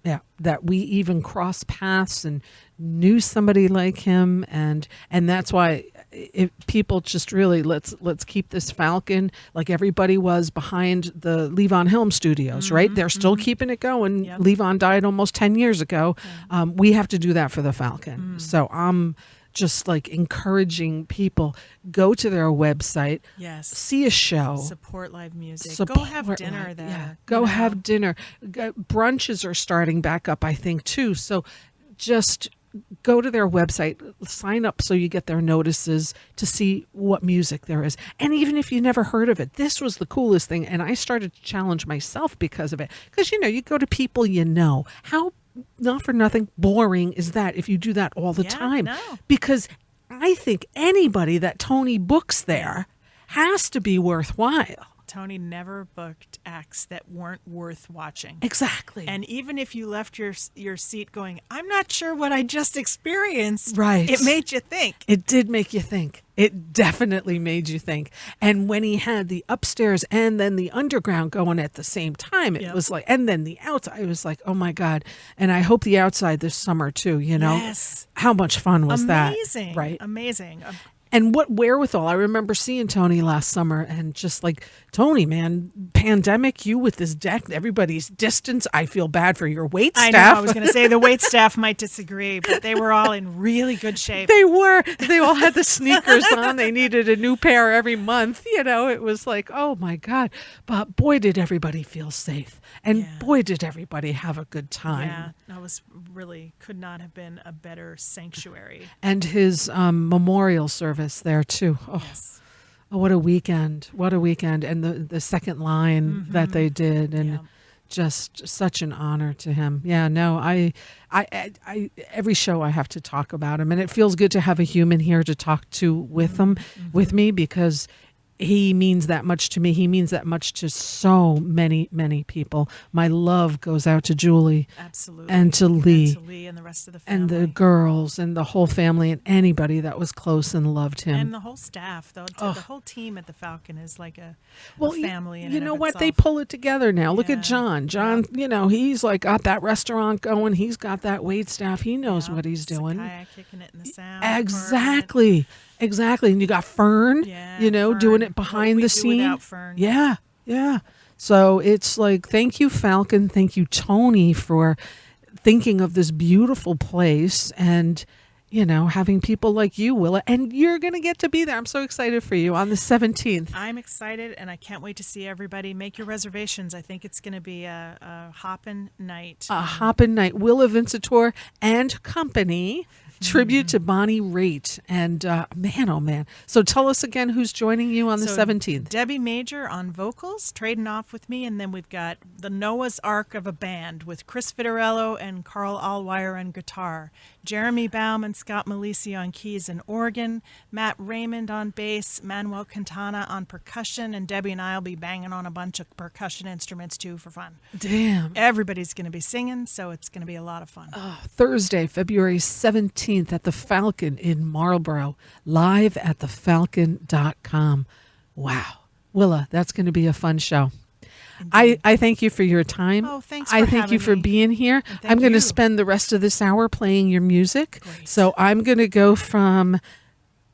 Yeah, that we even crossed paths and knew somebody like him, and that's why if people just really let's keep this Falcon like everybody was behind the Levon Helm Studios, right? They're still keeping it going. Yep. Levon died almost 10 years ago. We have to do that for the Falcon. So I'm just like encouraging people, go to their website, Yes. see a show, Support live music. Go support have dinner live- there. Yeah, you go know? have dinner. Brunches are starting back up, I think, too. So just go to their website, sign up so you get their notices to see what music there is. And even if you never heard of it, this was the coolest thing. And I started to challenge myself because of it. Because, you know, you go to people you know. How not for nothing boring is that if you do that all the Yeah, time? no. Because I think anybody that Tony books there has to be worthwhile. Tony never booked acts that weren't worth watching. Exactly. And even if you left your seat going, I'm not sure what I just experienced, Right. it made you think. It did make you think. It definitely made you think. And when he had the upstairs and then the underground going at the same time, it Yep. was like, and then the outside, I was like, oh my God. And I hope the outside this summer too, you know? Yes. How much fun was that? Amazing. Right. Amazing. And what wherewithal. I remember seeing Tony last summer and just like, Tony, man, pandemic, you with this deck, everybody's distance. I feel bad for your wait I staff. know, I was going to say the wait staff might disagree, but they were all in really good shape. They were. They all had the sneakers on. They needed a new pair every month. You know, it was like, oh my God. But boy, did everybody feel safe. And Yeah. boy, did everybody have a good time. Yeah, that was really, could not have been a better sanctuary. And his memorial service there too. Oh, Yes. oh, what a weekend. What a weekend. And the second line that they did. And Yeah. just such an honor to him. Yeah, no, I every show I have to talk about him, and it feels good to have a human here to talk to with him, with me, because he means that much to me. He means that much to so many, many people. My love goes out to Julie Absolutely. and to Lee And to Lee and the rest of the family. and the girls and the whole family and anybody that was close and loved him. And the whole staff, though. The whole team at the Falcon is like a You- family. In You and know of what? They itself. pull it together now. Look Yeah. at John. John, you know, he's like got that restaurant going. He's got that wait staff. He knows Yeah, what he's doing. Sakai kicking it in the sound. Exactly. Exactly. And you got Fern, Yeah, you know, Fern. doing it What behind we the do scene. without Fern. Yeah. Yeah. So it's like, thank you, Falcon. Thank you, Tony, for thinking of this beautiful place and, you know, having people like you, Willa. And you're going to get to be there. I'm so excited for you on the 17th. I'm excited, and I can't wait to see everybody. Make your reservations. I think it's going to be a hoppin' night. A hoppin' night. Willa Vincitore and Company. Tribute to Bonnie Raitt. And man, oh man. So tell us again who's joining you on the So 17th. Debbie Major on vocals, trading off with me, and then we've got the Noah's Ark of a band with Chris Fitarello and Carl Allwire on guitar, Jeremy Baum and Scott Malisi on keys and organ, Matt Raymond on bass, Manuel Quintana on percussion, and Debbie and I will be banging on a bunch of percussion instruments too for fun. Damn. Everybody's going to be singing, so it's going to be a lot of fun. Thursday, February 17th at the Falcon in Marlborough, live at thefalcon.com. Wow. Willa, that's going to be a fun show. I thank you for your time. Oh, thanks for I thank you having for me. being here. thank I'm going to you. spend the rest of this hour playing your music. Great. So I'm going to go from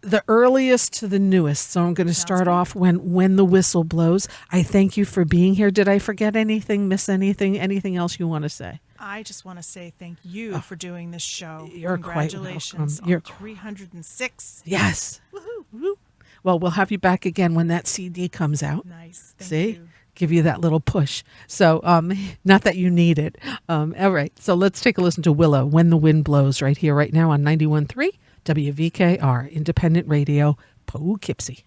the earliest to the newest. So I'm going to start good. off when the whistle blows. I thank you for being here. Did I forget anything, miss anything else you want to say? I just want to say thank you for doing this show. You're quite Congratulations welcome. You're- on 306. Yes. Woo. Well, we'll have you back again when that CD comes out. Nice. Thank See? you. Give you that little push. So, not that you need it. All right. So let's take a listen to Willa, When the Wind Blows, right here, right now on 91.3 WVKR, Independent Radio, Poughkeepsie.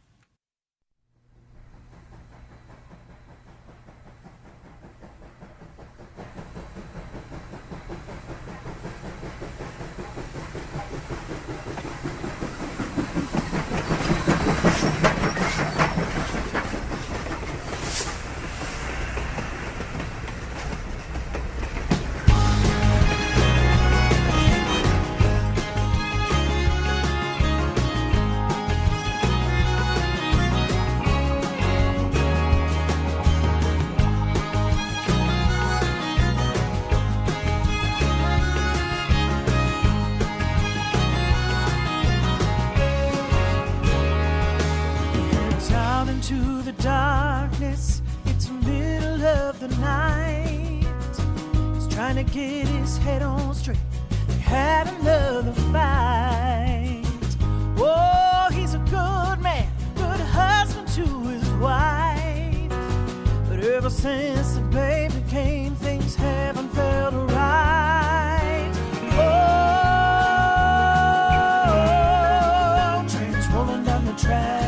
trying to get his head on straight. They had another fight. Oh, he's a good man, good husband to his wife. But ever since the baby came, things haven't felt right. Oh, trains rolling down the tracks.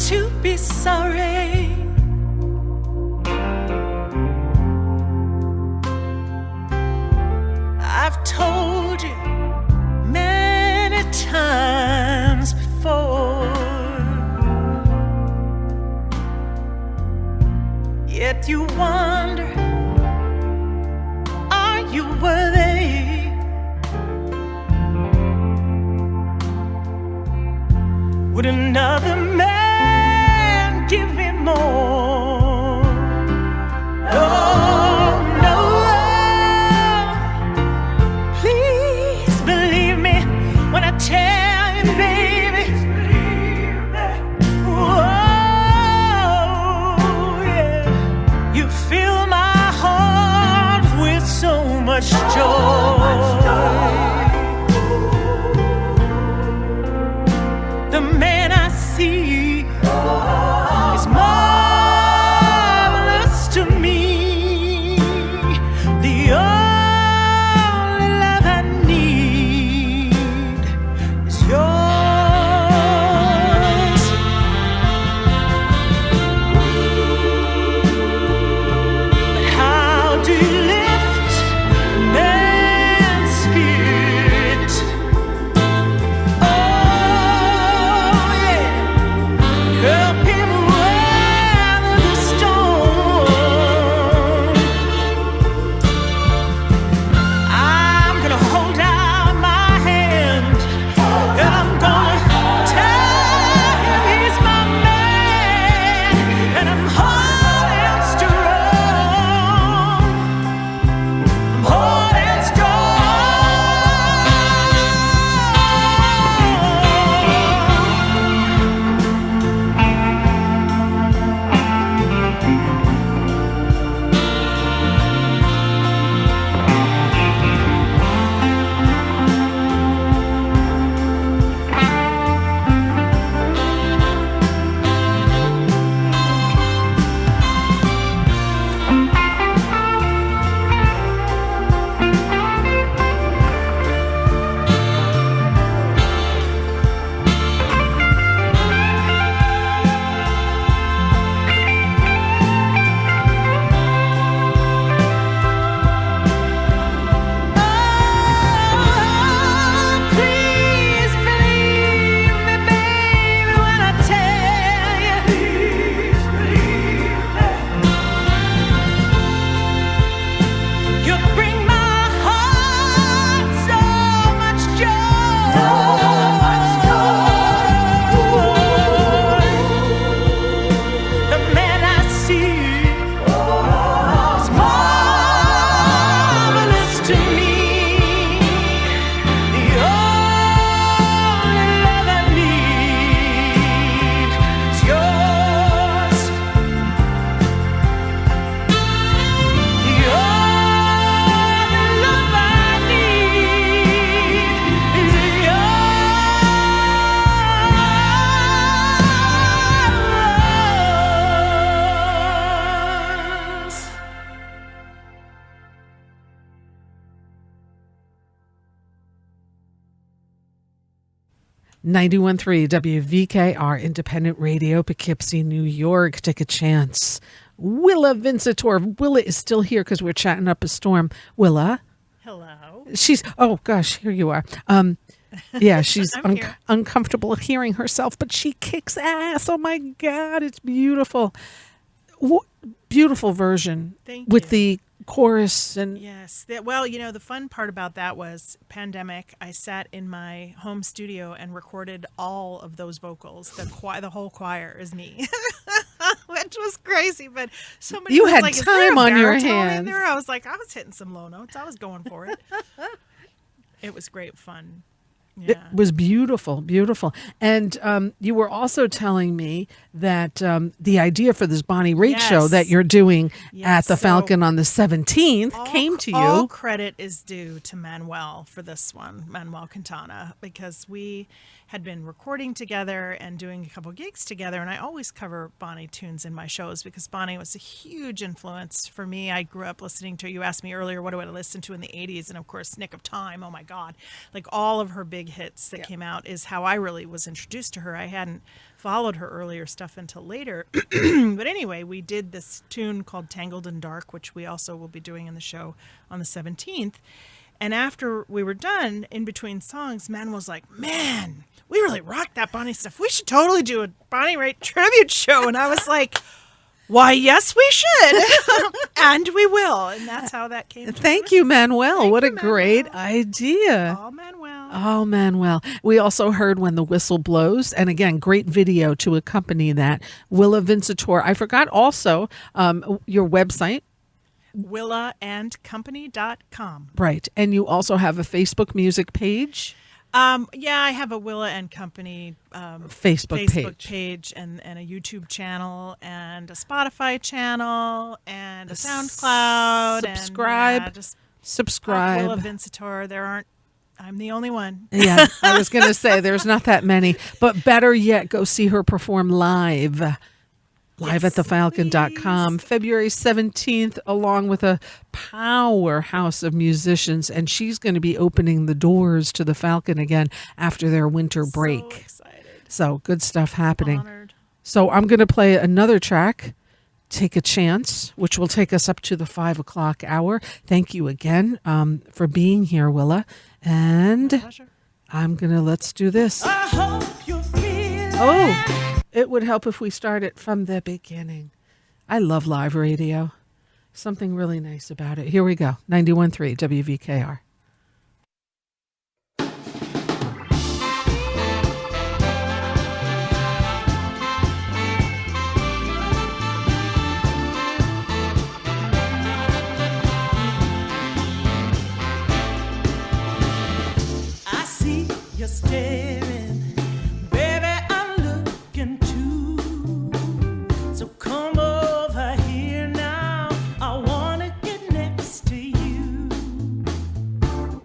To be sorry. I've told you many times before, yet you wonder, are you worthy? Would another man give me more? Oh, no. Please believe me when I tell you, baby. Whoa. much joy. The man I see is marvelous to me. The only love I need is yours. But how do you lift man's spirit? Oh yeah, help him weather the storm. I'm gonna hold out my hand, and I'm gonna tell him he's my man, and I'm holding strong. I'm holding strong. Please believe me, baby, when I tell you. Please believe me. You bring my heart so much joy. The man I see is marvelous to me. The only love I need is yours. The only love I need is yours. 91.3 WVKR Independent Radio, Poughkeepsie, New York. Take a chance. Willa Vincitore. Willa is still here because we're chatting up a storm. Willa, Hello. she's, oh gosh, here you are. Yeah, she's I'm here. uncomfortable hearing herself, but she kicks ass. Oh my God, it's beautiful. Beautiful version Thank with you. the chorus and Yes. Well, you know, the fun part about that was pandemic. I sat in my home studio and recorded all of those vocals. The whole choir is me, which was crazy. But somebody You was had like, "Is there a time on your baritone in hands." there?" I was like, I was hitting some low notes. I was going for it. It was great fun. It Yeah. was beautiful, beautiful. And you were also telling me that the idea for this Bonnie Raitt show Yes. that you're doing at Yes, the so Falcon on the 17th came to All you. credit is due to Manuel for this one, Manuel Quintana, because we had been recording together and doing a couple gigs together, and I always cover Bonnie tunes in my shows because Bonnie was a huge influence for me. I grew up listening to, you asked me earlier, what do I listen to in the 80s? And of course, Nick of Time, oh my God. Like all of her big hits that came out is how I really was introduced to her. I hadn't followed her earlier stuff until later. But anyway, we did this tune called Tangled in Dark, which we also will be doing in the show on the 17th. And after we were done, in between songs, Man was like, man, we really rocked that Bonnie stuff. We should totally do a Bonnie Raitt tribute show. And I was like, why, yes, we should. And we will. And that's how that came to Thank you, Manuel. Thank What you, a great Manuel. idea. Oh, Manuel. Oh, Manuel. We also heard When the Whistle Blows. And again, great video to accompany that. Willa Vincitore. I forgot also your website. WillaandCompany.com. Right. And you also have a Facebook music page. Yeah, I have a Willa and Company Facebook page and a YouTube channel and a Spotify channel and a SoundCloud. subscribe. And, yeah, just subscribe. Willa Vincitore. I'm the only one. Yeah, I was going to say there's not that many, but better yet, go see her perform live at thefalcon.com, February 17th, along with a powerhouse of musicians. And she's going to be opening the doors to the Falcon again after their winter break. So excited. So good stuff happening. Honored. So I'm going to play another track, Take a Chance, which will take us up to the 5 o'clock hour. Thank you again for being here, Willa. And Pleasure. let's do this. I hope you feel Oh, it would help if we start it from the beginning. I love live radio. Something really nice about it. Here we go. 91.3 WVKR. I see you staring, baby, I'm looking too. So come over here now, I wanna get next to you.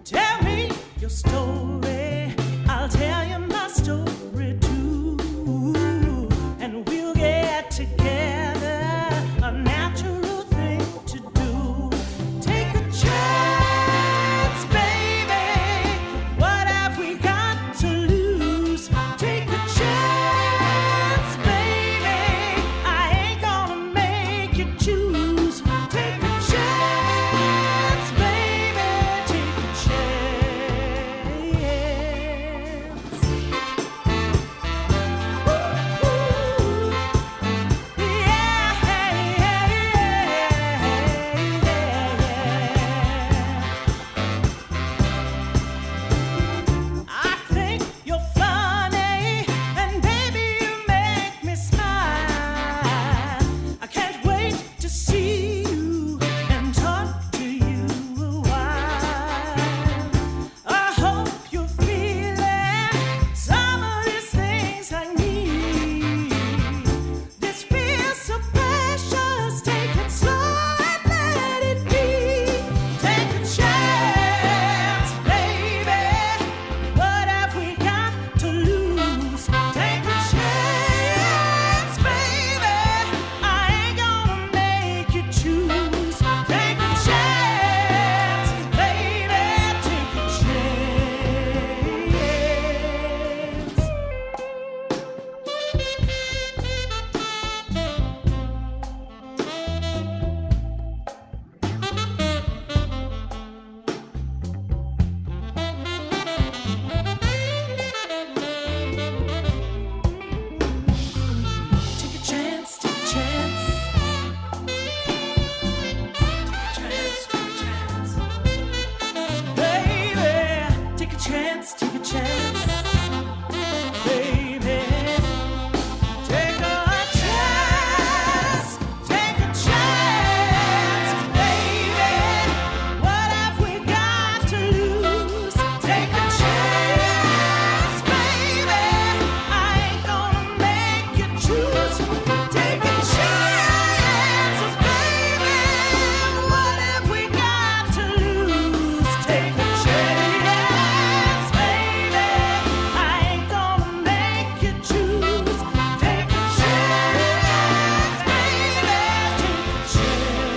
Tell me your story, I'll tell you my story too. And we'll get together, a natural thing to do. Take a chance, baby. What have we got to lose? Take a chance, baby. I ain't gonna make you choose. Take a chance, baby. Take a chance. Ooh, yeah, yeah, I think you're funny, and baby, you make me smile. I can't wait to see you and talk to you a while. I hope you're feeling some of these things I need. This feels so precious, take it slow and let it be. Take a chance, baby. What have we got to lose? Take a chance, baby. I ain't gonna make you choose. Take a chance, baby. Take a chance. Take a chance, take a chance. Take a chance, baby. Take a chance, take a chance, baby. Take a chance, baby. What have we got to lose? Take a chance, baby. I ain't gonna make you choose. Take a chance, baby. What have we got to lose? Take a chance, baby. I ain't gonna make you choose. Take a chance, baby. Take a chance.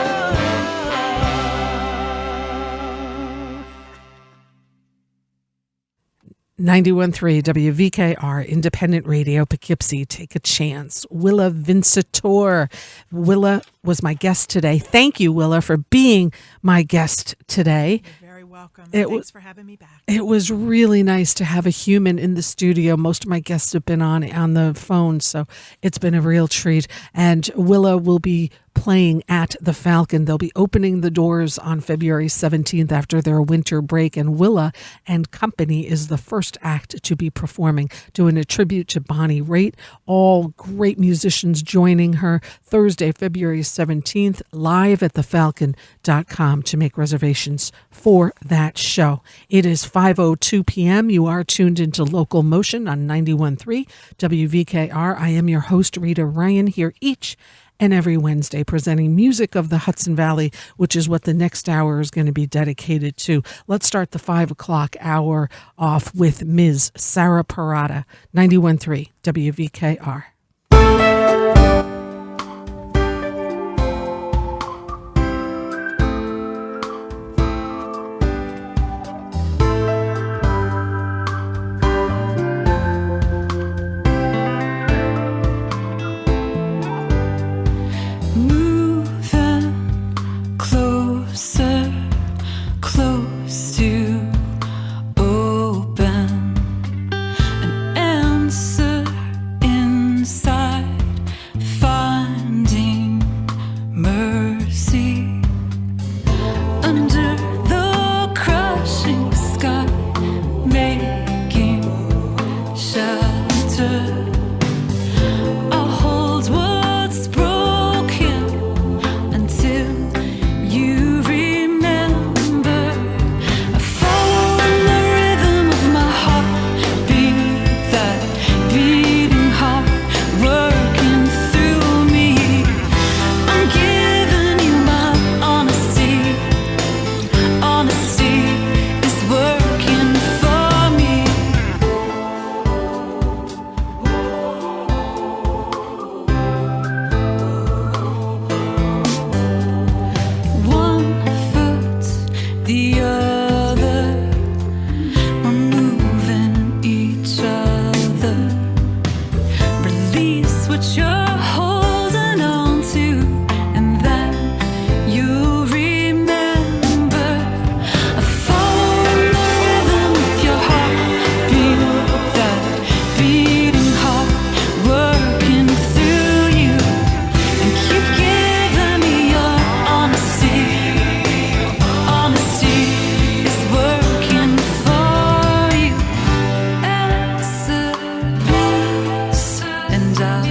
Oh. 91.3 WVKR, Independent Radio, Poughkeepsie. Take a Chance. Willa Vincitore. Willa was my guest today. Thank you, Willa, for being my guest today. You're very welcome. It Thanks for having me back. It was really nice to have a human in the studio. Most of my guests have been on the phone, so it's been a real treat. And Willa will be playing at the Falcon. They'll be opening the doors on February 17th after their winter break, and Willa and Company is the first act to be performing, doing a tribute to Bonnie Raitt. All great musicians joining her Thursday, February 17th, live at thefalcon.com to make reservations for that show. It is 5:02 p.m. You are tuned into Local Motion on 91.3 WVKR. I am your host, Rita Ryan, here each and every Wednesday presenting music of the Hudson Valley, which is what the next hour is going to be dedicated to. Let's start the 5 o'clock hour off with Ms. Sarah Parada, 91.3 WVKR. Close to open an answer inside, finding mercy under the crushing sky, making shelter. I'll hold what's broken until you remember. I follow the rhythm of my heartbeat, that beating heart working through me. I'm giving you my honesty. Honesty is working for me. One foot, the other, we're moving each other. Release what you're holding on to, and then you'll remember. I follow the rhythm of your heartbeat, that beating heart working through you, and keep giving me your honesty. Honesty is working for you. Answer, please, and I'll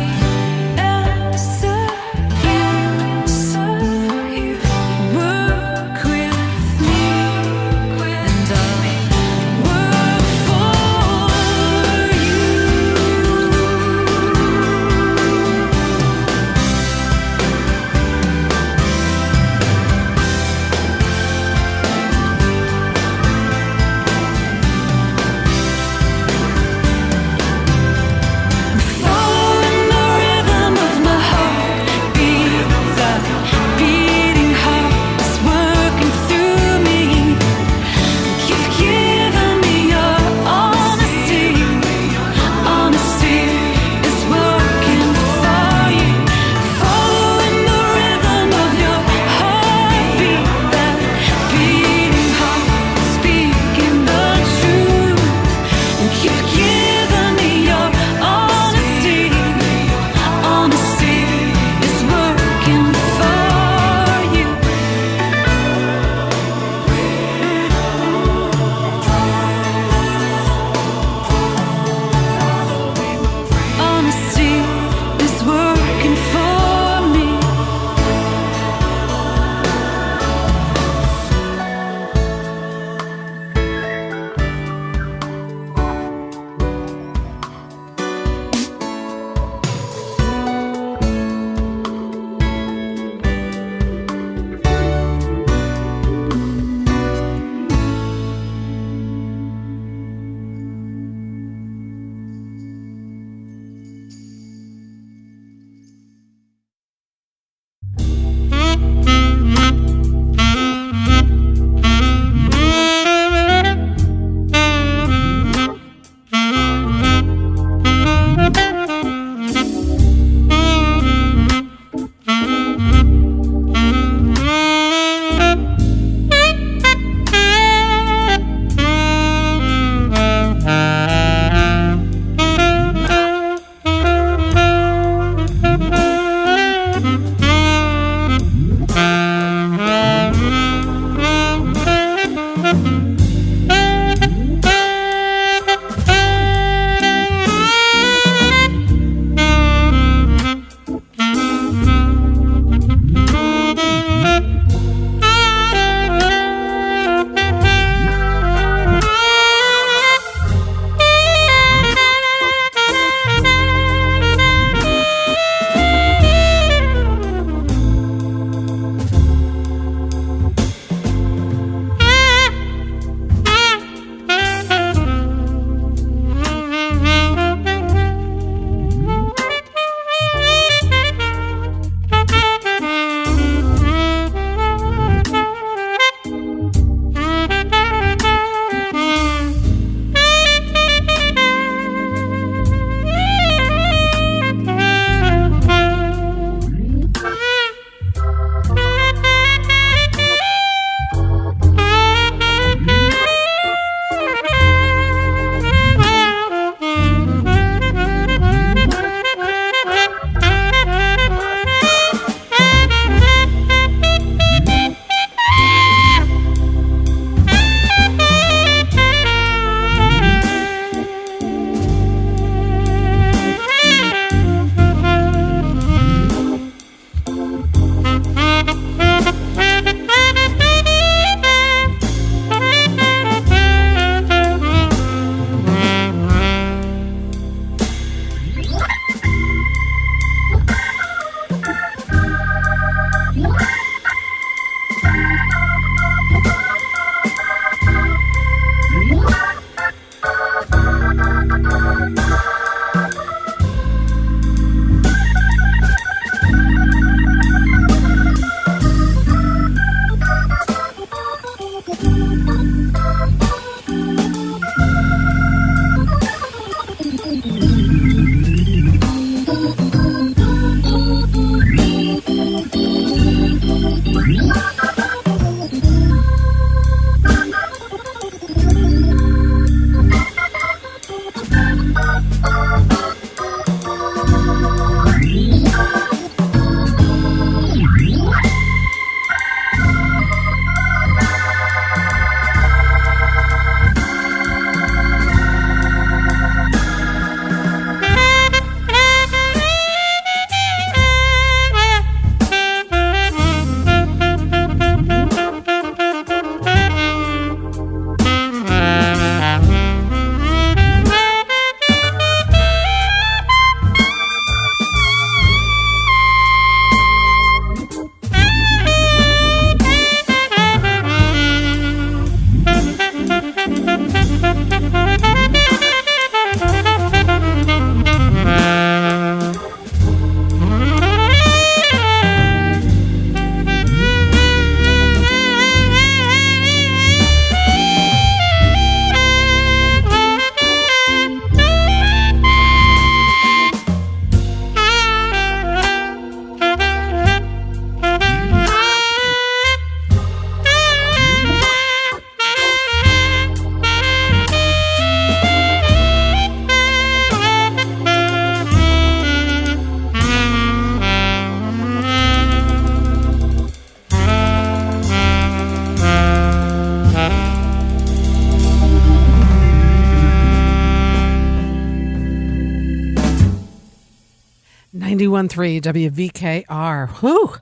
91.3 WVKR. Whew.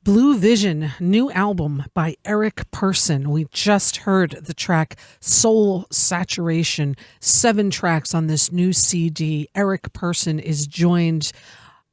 Blue Vision, new album by Eric Person. We just heard the track Soul Saturation, 7 tracks on this new CD. Eric Person is joined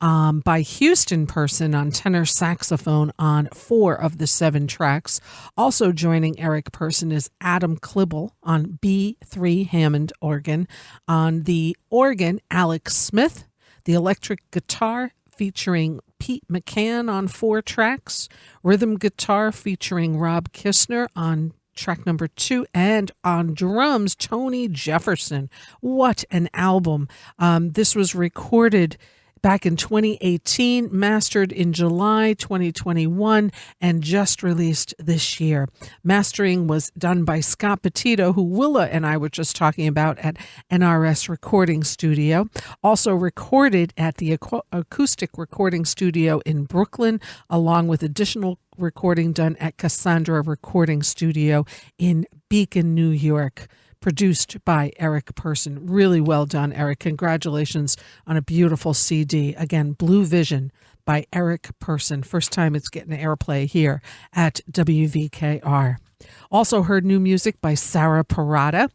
by Houston Person on tenor saxophone on 4 of the 7 tracks. Also joining Eric Person is Adam Klibble on B3 Hammond organ. On the organ, Alex Smith. The electric guitar featuring Pete McCann on 4 tracks. Rhythm guitar featuring Rob Kistner on track number 2. And on drums, Tony Jefferson. What an album. This was recorded back in 2018, mastered in July 2021, and just released this year. Mastering was done by Scott Petito, who Willa and I were just talking about at NRS Recording Studio. Also recorded at the Acoustic Recording Studio in Brooklyn, along with additional recording done at Cassandra Recording Studio in Beacon, New York. Produced by Eric Person. Really well done, Eric. Congratulations on a beautiful CD. Again, Blue Vision by Eric Person. First time it's getting airplay here at WVKR. Also heard new music by Sarah Parada,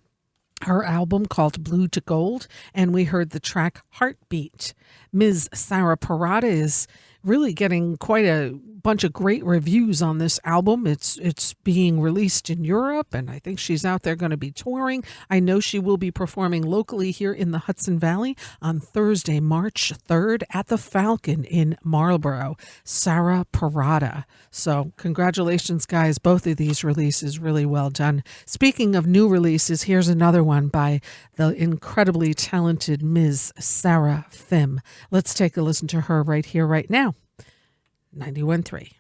her album called Blue to Gold, and we heard the track Heartbeat. Ms. Sarah Parada is really getting quite a bunch of great reviews on this album. It's being released in Europe, and I think she's out there going to be touring. I know she will be performing locally here in the Hudson Valley on Thursday, March 3rd at the Falcon in Marlborough. Sarah Parada. So congratulations, guys. Both of these releases really well done. Speaking of new releases, here's another one by the incredibly talented Ms. Sarah Phim. Let's take a listen to her right here, right now. 91.3.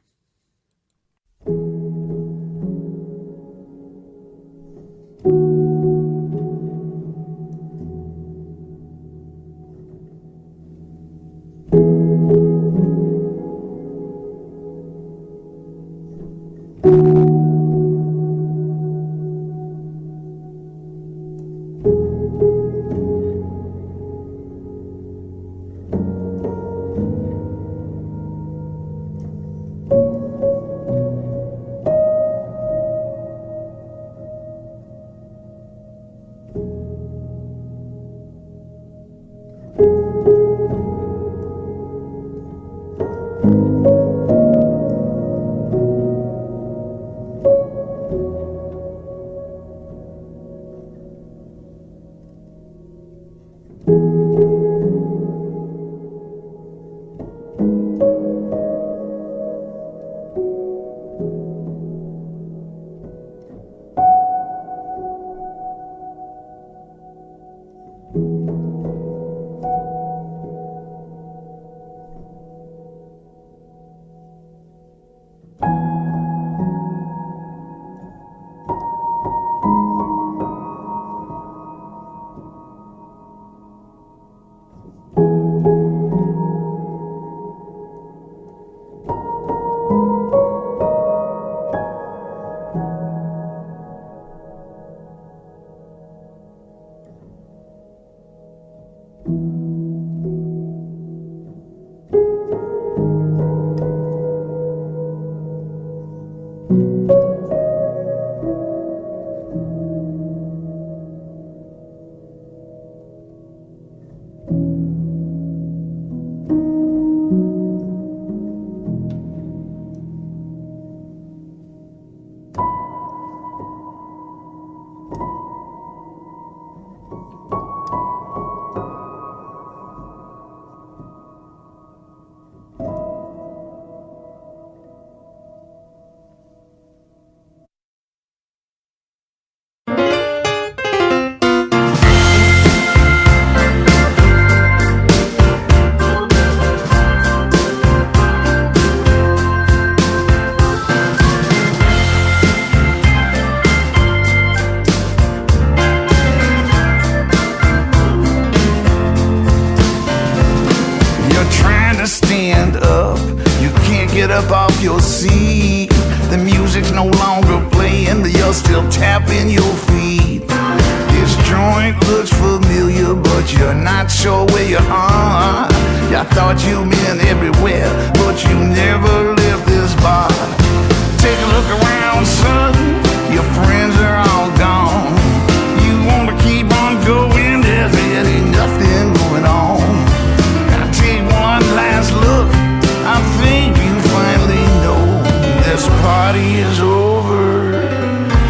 up off your seat. The music's no longer playing, but you're still tapping your feet. This joint looks familiar, but you're not sure where you are. You thought you'd been everywhere, but you never left this bar. Take a look around, son, your friends are all gone. You wanna keep on going, there's really nothing going on. Now take one last look, I think you finally know this party is over.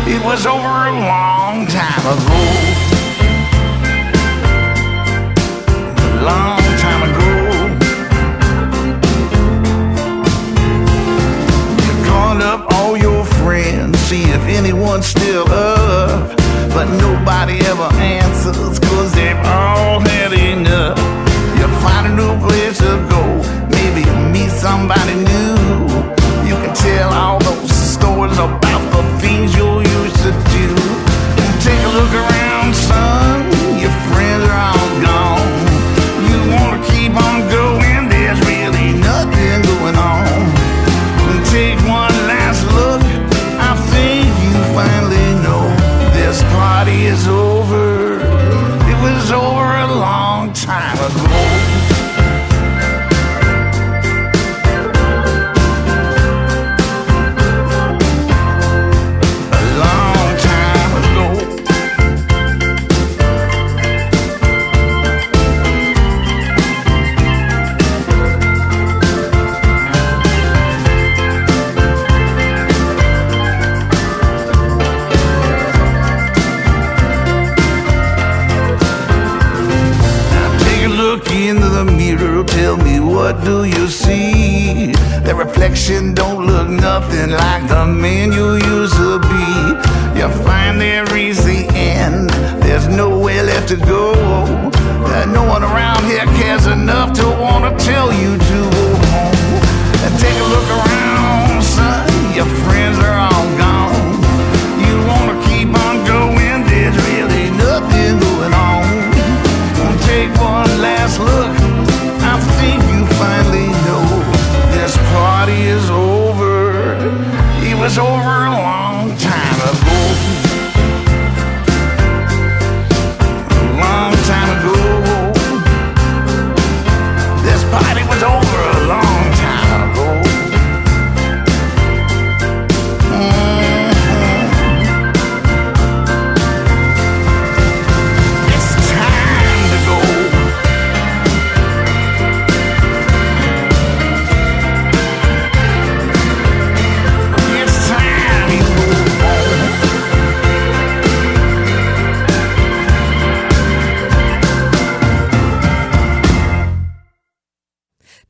It was over a long time ago. A long time ago. You called up all your friends, see if anyone's still up, but nobody ever answers, cause they've all had enough. You find a new place to go, maybe meet somebody new. You can tell all those stories about the things you used to do. And take a look around, son, your friends are all gone. You wanna keep on going, there's really nothing going on. And take one last look, I think you finally know this party is over. It was over a long time ago. Into the mirror, tell me, what do you see? That reflection don't look nothing like the man you used to be. You find there is the end, there's nowhere left to go. No one around here cares enough to want to tell you to go home. Take a look around, son, your friends are all gone. You want to keep on going, there's really nothing going on. Take one last look, I think you finally know this party is over. It was over a long time ago. A long time ago. This party was over a long time ago. It's time to go.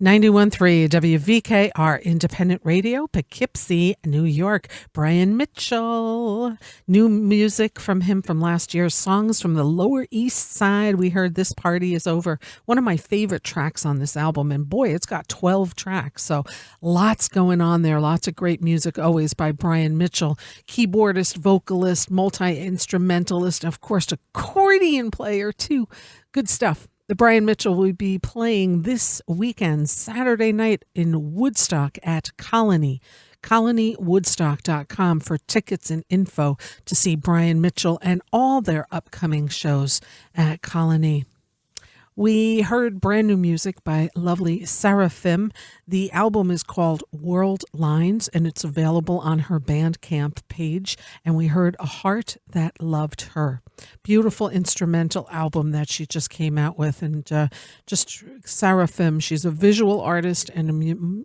91.3 WVKR Independent Radio, Poughkeepsie, New York. Brian Mitchell. New music from him from last year's Songs from the Lower East Side. We heard This Party Is Over. One of my favorite tracks on this album. And boy, it's got 12 tracks. So lots going on there. Lots of great music always by Brian Mitchell. Keyboardist, vocalist, multi-instrumentalist, of course, accordion player too. Good stuff. The Brian Mitchell will be playing this weekend, Saturday night in Woodstock at Colony. ColonyWoodstock.com for tickets and info to see Brian Mitchell and all their upcoming shows at Colony. We heard brand new music by lovely Seraphim. The album is called World Lines, and it's available on her Bandcamp page. And we heard A Heart That Loved Her. Beautiful instrumental album that she just came out with. And just Seraphim, she's a visual artist and a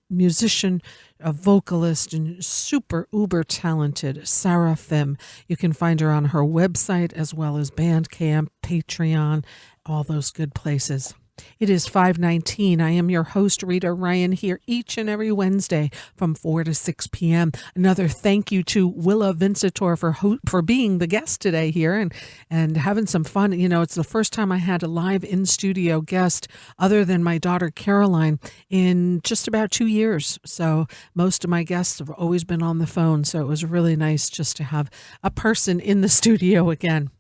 musician, a vocalist, and super uber talented. Seraphim. You can find her on her website as well as Bandcamp, Patreon, all those good places. It is 5:19. I am your host, Rita Ryan, here each and every Wednesday from 4 to 6 p.m. Another thank you to Willa Vincitore for being the guest today here and having some fun. You know, it's the first time I had a live in-studio guest other than my daughter Caroline in just about 2 years. So most of my guests have always been on the phone. So it was really nice just to have a person in the studio again.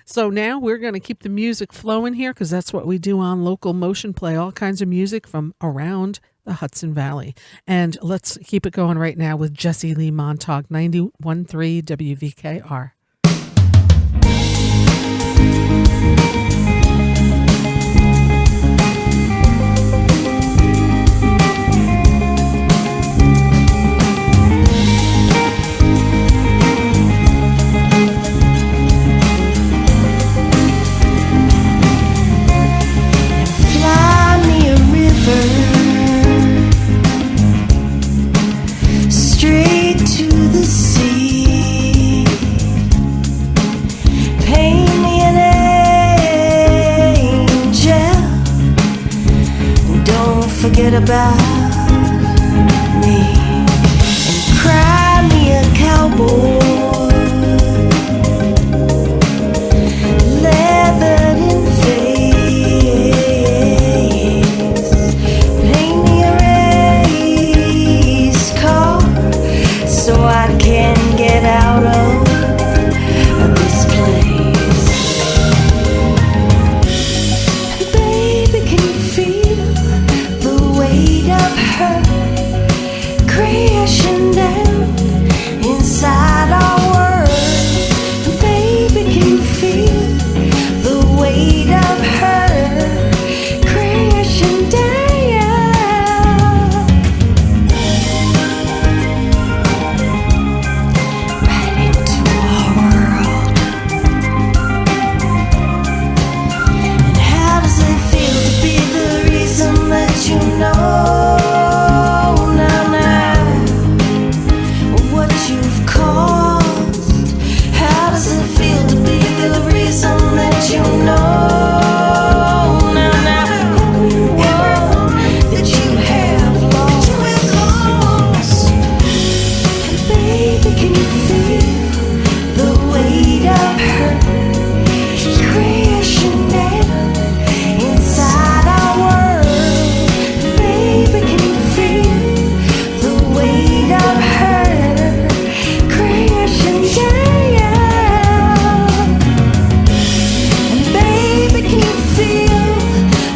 So now we're going to keep the music flowing here because that's what we do on Local Motion, play all kinds of music from around the Hudson Valley. And let's keep it going right now with Jesse Lee Montauk, 91.3 WVKR. forget about me and cry me a cowboy, leathered in face, paint me a race car so I can get out of this place. Baby, can you feel the weight of her crashing down inside our world? Baby, can you feel the weight of her crashing down right into our world? And how does it feel to be the reason that you know now what you've caused? How does it feel to be the reason that you know now that you have lost? And baby, can you feel the weight of her crashing down inside our world? Baby, can you feel the weight of her crashing down? And baby, can you feel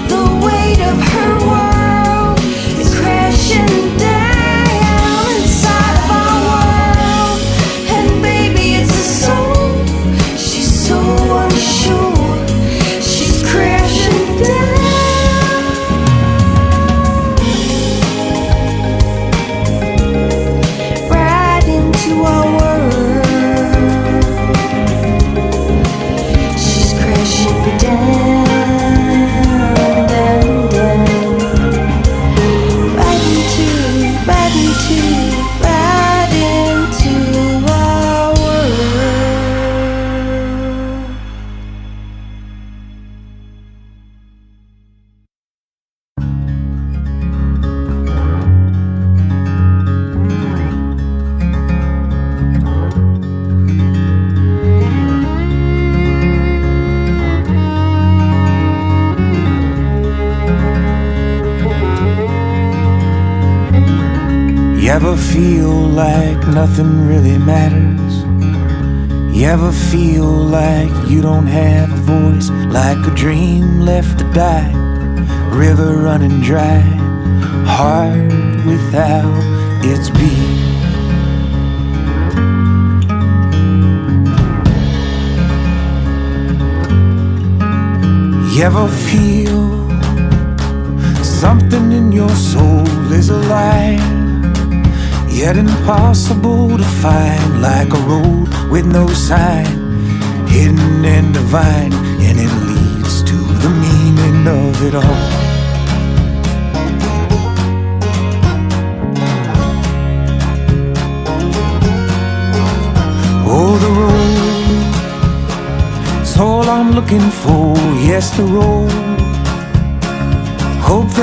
the weight of her world is crashing down inside of our world? And baby, it's a soul, she's so unsure, she's crashing down right into our world. She's crashing down, down, down, right into our world. You ever feel like nothing really matters? You ever feel like you don't have a voice? Like a dream left to die, river running dry, heart without its beat. You ever feel something in your soul is alive, yet impossible to find, like a road with no sign, hidden and divine, and it leads to the meaning of it all. Oh, the road, it's all I'm looking for, yes, the road. Hope that